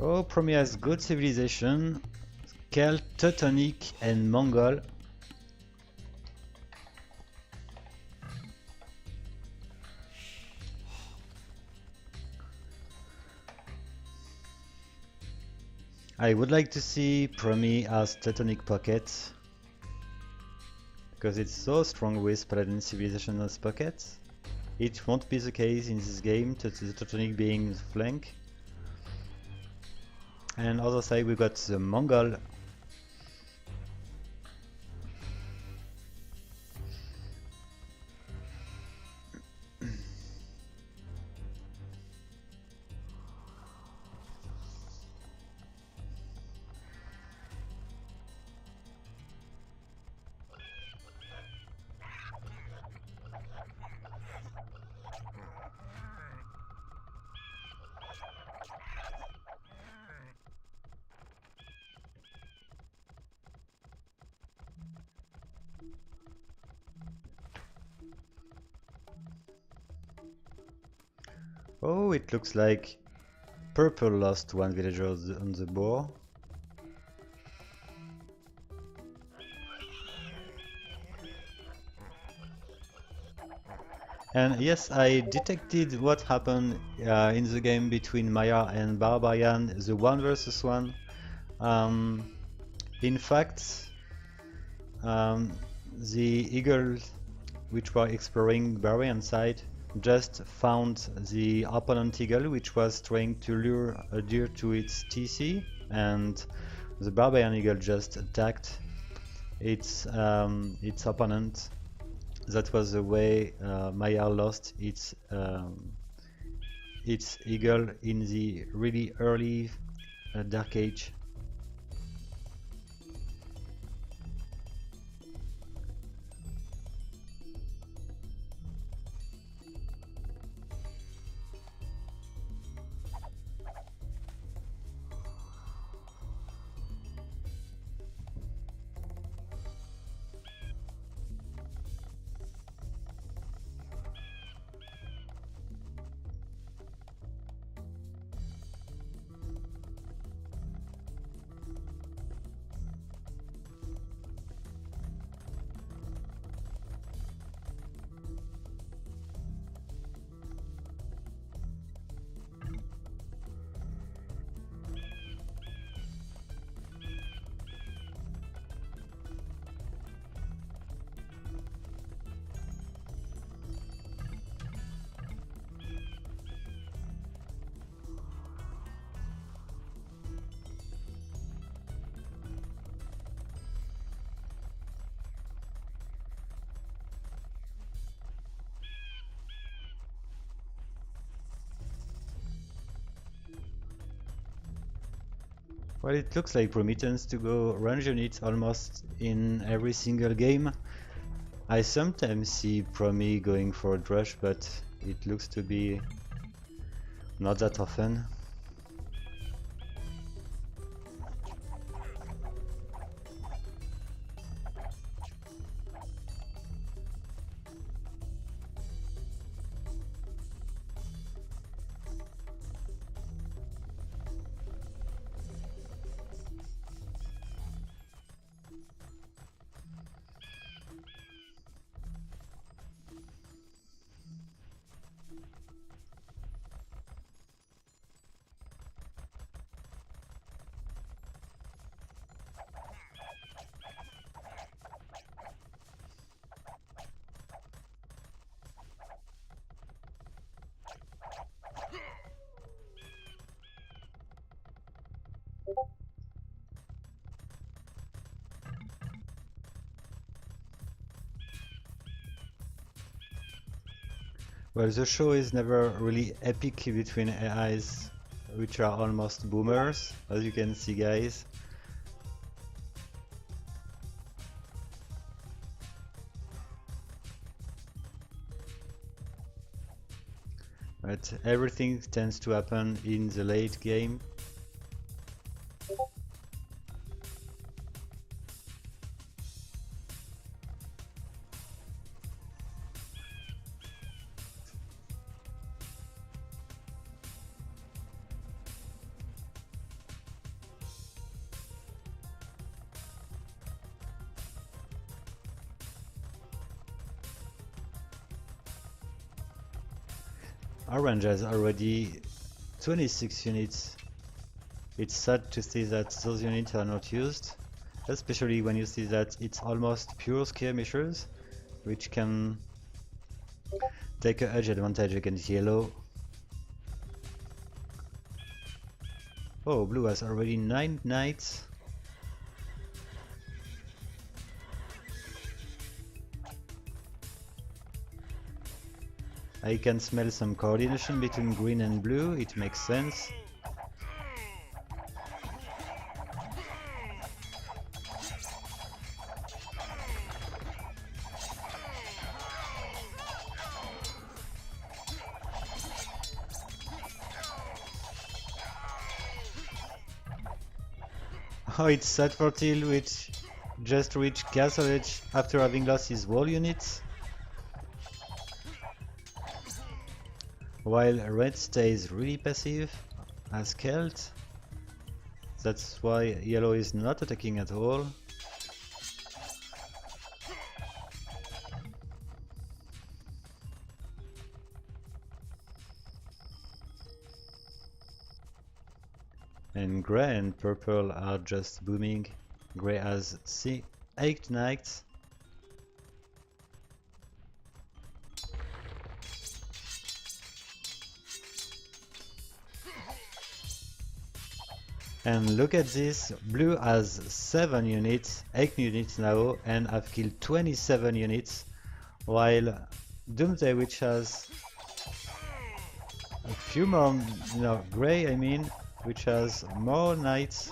Oh, Promi has good civilization, Celt, Teutonic and Mongol. I would like to see Promi as Teutonic pocket, because it's so strong with Paladin civilization as pocket. It won't be the case in this game, the Teutonic being the flank. And other side we got the Mongol. Oh, it looks like purple lost one villager on the board. And yes, I detected what happened in the game between Maya and Barbarian, the 1 versus 1. In fact, the eagles which were exploring Barbarian side just found the opponent eagle which was trying to lure a deer to its TC, and the Barbarian eagle just attacked its opponent. That was the way Maya lost its eagle in the really early Dark Age. Well, it looks like Promi tends to go range units almost in every single game. I sometimes see Promi going for a drush, but it looks to be not that often. Well, the show is never really epic between AIs, which are almost boomers, as you can see, guys. But everything tends to happen in the late game. Orange has already 26 units. It's sad to see that those units are not used, especially when you see that it's almost pure skirmishers, which can take a edge advantage against yellow. Oh, blue has already 9 knights. I can smell some coordination between green and blue, it makes sense. Oh, it's sad for Teal, which just reached Castle Edge after having lost his wall units. While red stays really passive as Celt. That's why yellow is not attacking at all. And grey and purple are just booming. Grey has 8 knights. And look at this, blue has 7 units, 8 units now, and I've killed 27 units, while Doomsday, which has a few more, grey I mean, which has more knights,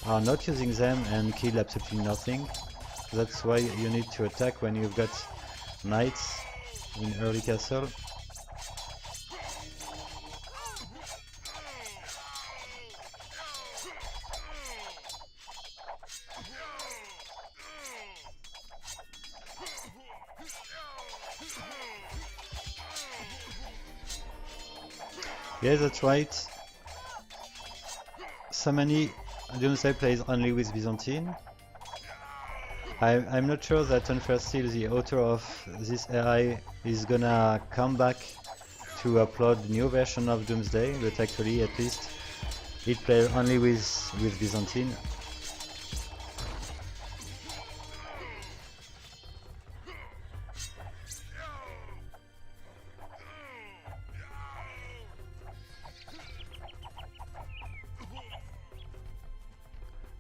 are not using them and kill absolutely nothing. That's why you need to attack when you've got knights in early castle. Yeah, that's right. Samani Doomsday plays only with Byzantine. I'm not sure that Unfair Steel, the author of this AI, is gonna come back to upload new version of Doomsday, but actually at least it plays only with Byzantine.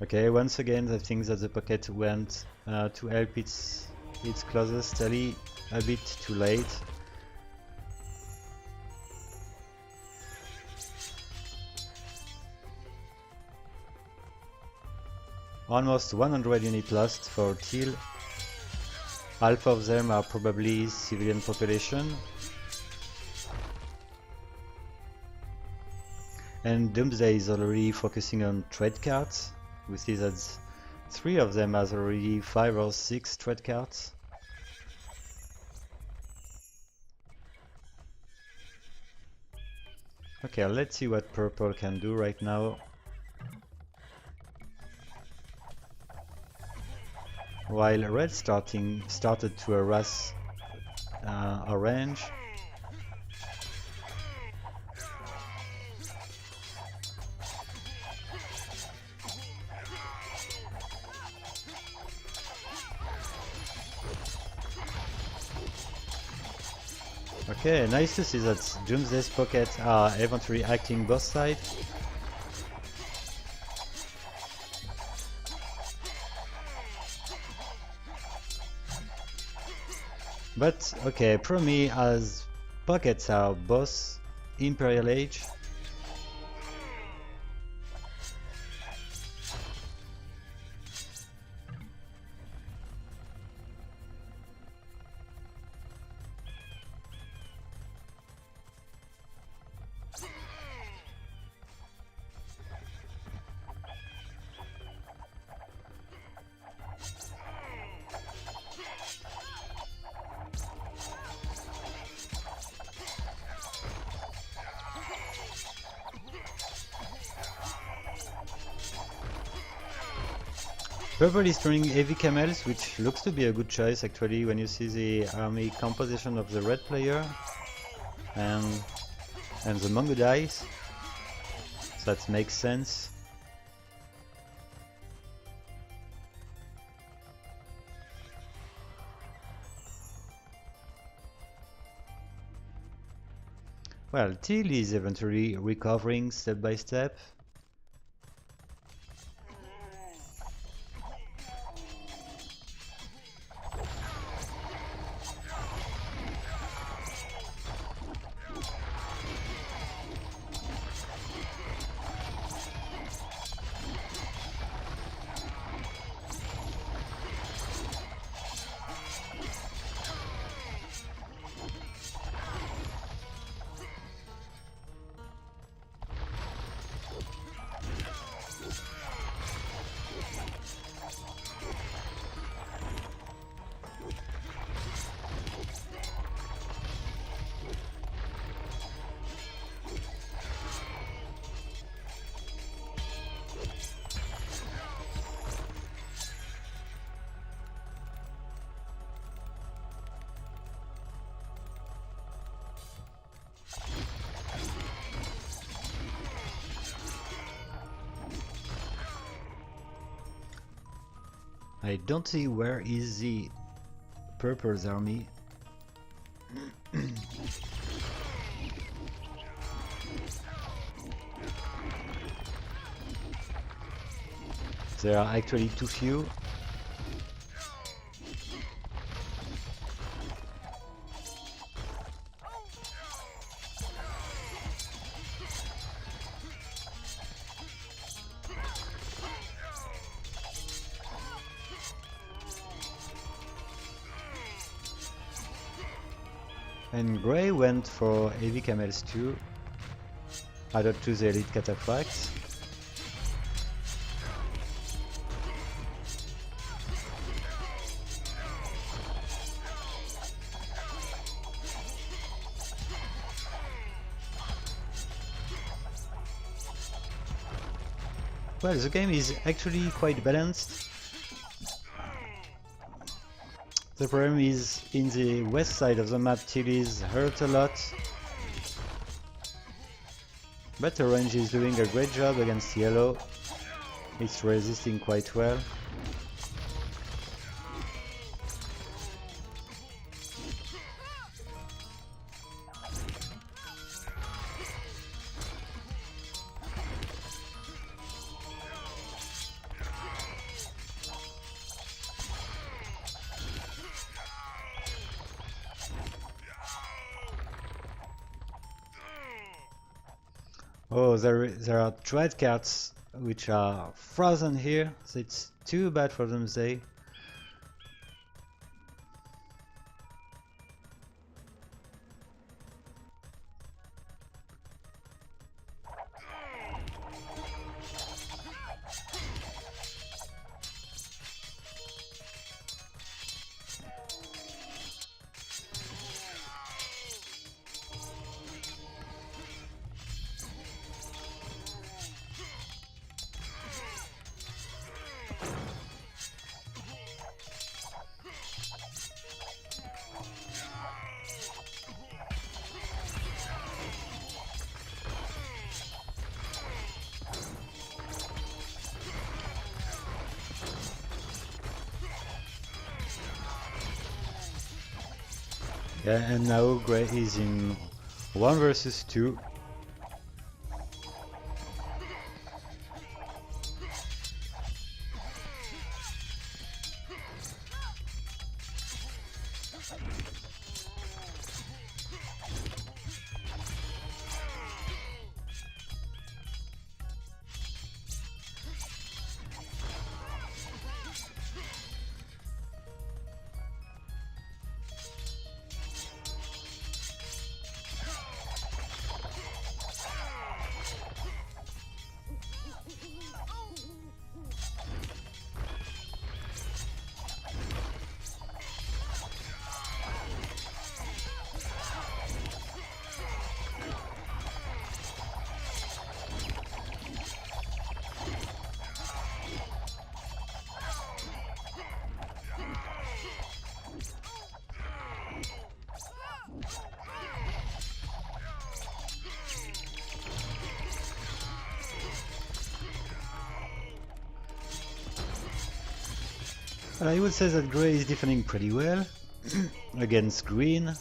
Okay, once again I think that the pocket went to help its closest ally a bit too late. Almost 100 units lost for Teal. Half of them are probably civilian population. And Doomsday is already focusing on trade cards. We see that 3 of them has already 5 or 6 trade cards. Okay, let's see what purple can do right now. While red started to harass orange. Okay, nice to see that Doomsday's pockets are eventually acting both sides. But okay, Promi has pockets are both Imperial Age. Purple is throwing heavy camels, which looks to be a good choice actually when you see the army composition of the red player and the Mongo dice. So that makes sense. Well, Teal is eventually recovering step by step. I don't see where is the Purple's army. There are actually too few. And Grey went for heavy camels too. Added to the elite cataphracts. Well, the game is actually quite balanced. The problem is in the west side of the map, Teal is hurt a lot. But Orange is doing a great job against Yellow. It's resisting quite well. Oh, there are dread cards which are frozen here, so it's too bad for Doomsday. Yeah, and now Grey is in 1 versus 2. Well, I would say that Grey is defending pretty well against Green.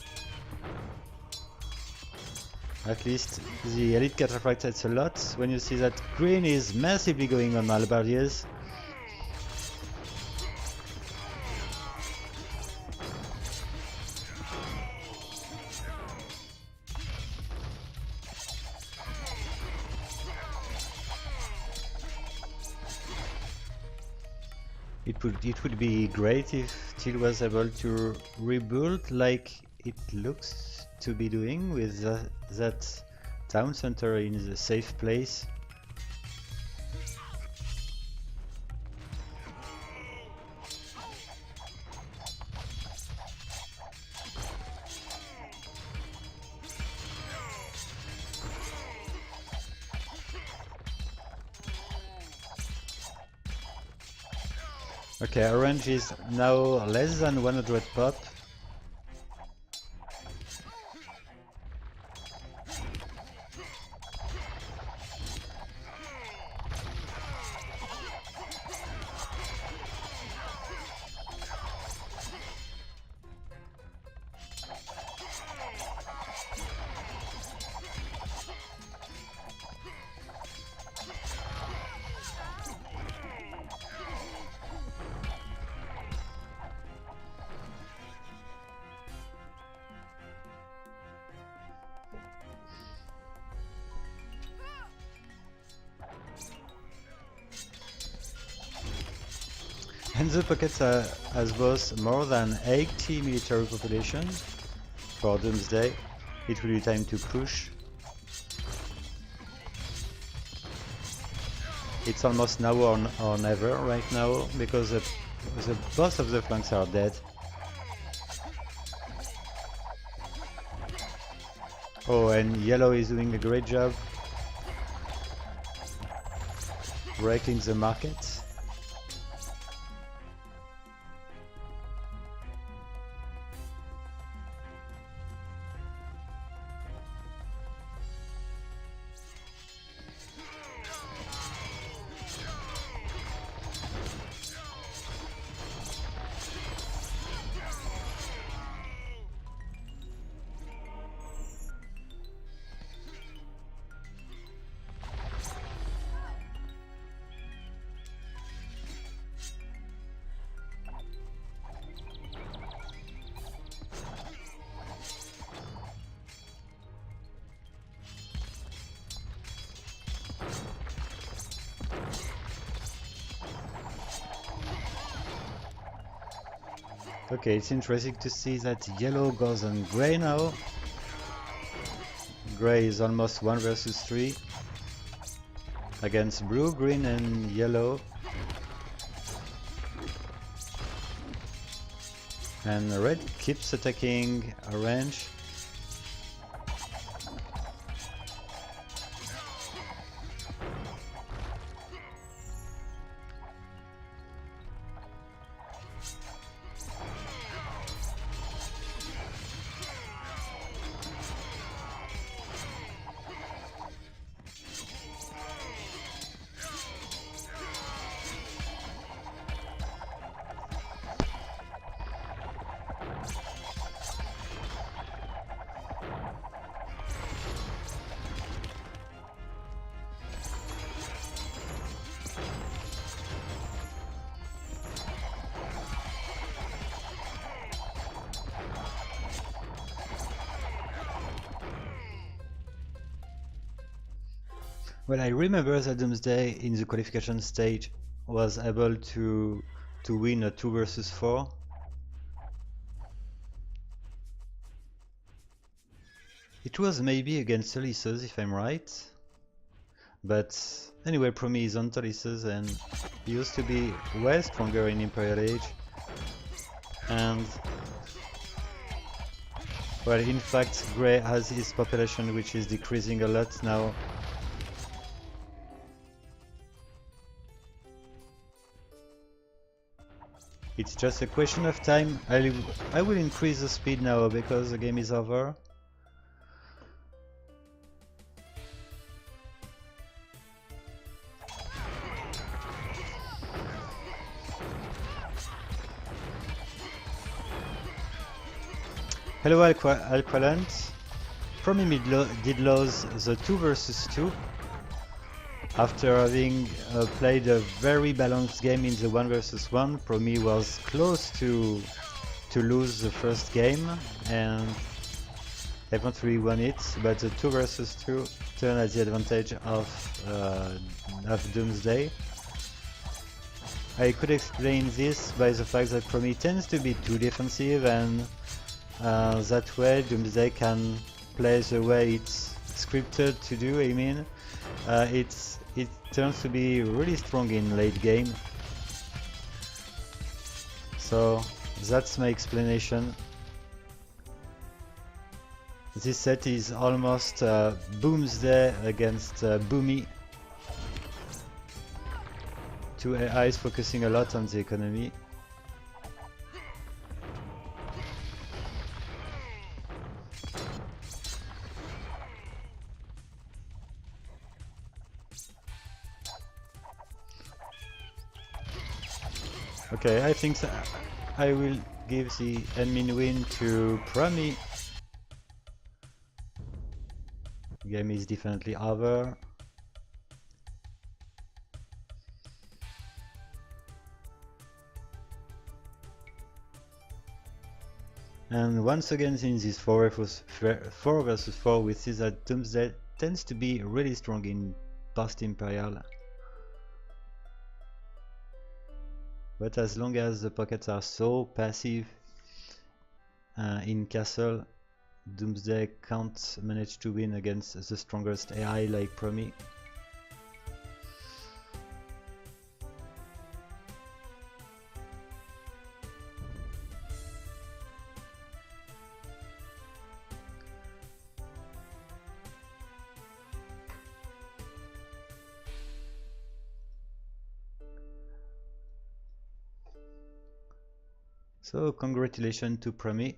At least the elite cataphract hits a lot. When you see that green is massively going on halberdiers. It would be great if Teal was able to rebuild like it looks to be doing with that town center in the safe place. Okay, orange is now less than 100 pop. And the pockets has both more than 80 military population. For Doomsday, it will be time to push. It's almost now or never right now, because both of the flanks are dead. Oh, and yellow is doing a great job breaking the market. Okay, it's interesting to see that yellow goes on grey now. Grey is almost 1 versus 3 against blue, green and yellow. And red keeps attacking orange. Well, I remember that Doomsday in the qualification stage was able to win a 2 versus 4. It was maybe against Ulysses, if I'm right. But anyway, Promi is on Ulysses and he used to be way stronger in Imperial Age. And well, in fact, Grey has his population which is decreasing a lot now. It's just a question of time. I will increase the speed now because the game is over. Hello Alqualant. Promi did lose the 2 versus 2 after having played a very balanced game in the 1 versus 1. Promi was close to lose the first game and eventually won it, but the 2 versus 2 turned at the advantage of Doomsday. I could explain this by the fact that Promi tends to be too defensive, and that way Doomsday can play the way it's scripted to do. I mean, it turns to be really strong in late game. So that's my explanation. This set is almost Doomsday against Boomy. Two AIs focusing a lot on the economy. Okay, I think I will give the admin win to Promi. Game is definitely over. And once again in this 4 versus 4, we see that Doomsday tends to be really strong in post-Imperial. But as long as the pockets are so passive in Castle, Doomsday can't manage to win against the strongest AI like Promi. So congratulations to Promi.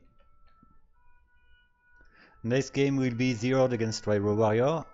Next game will be zeroed against Rival Warrior.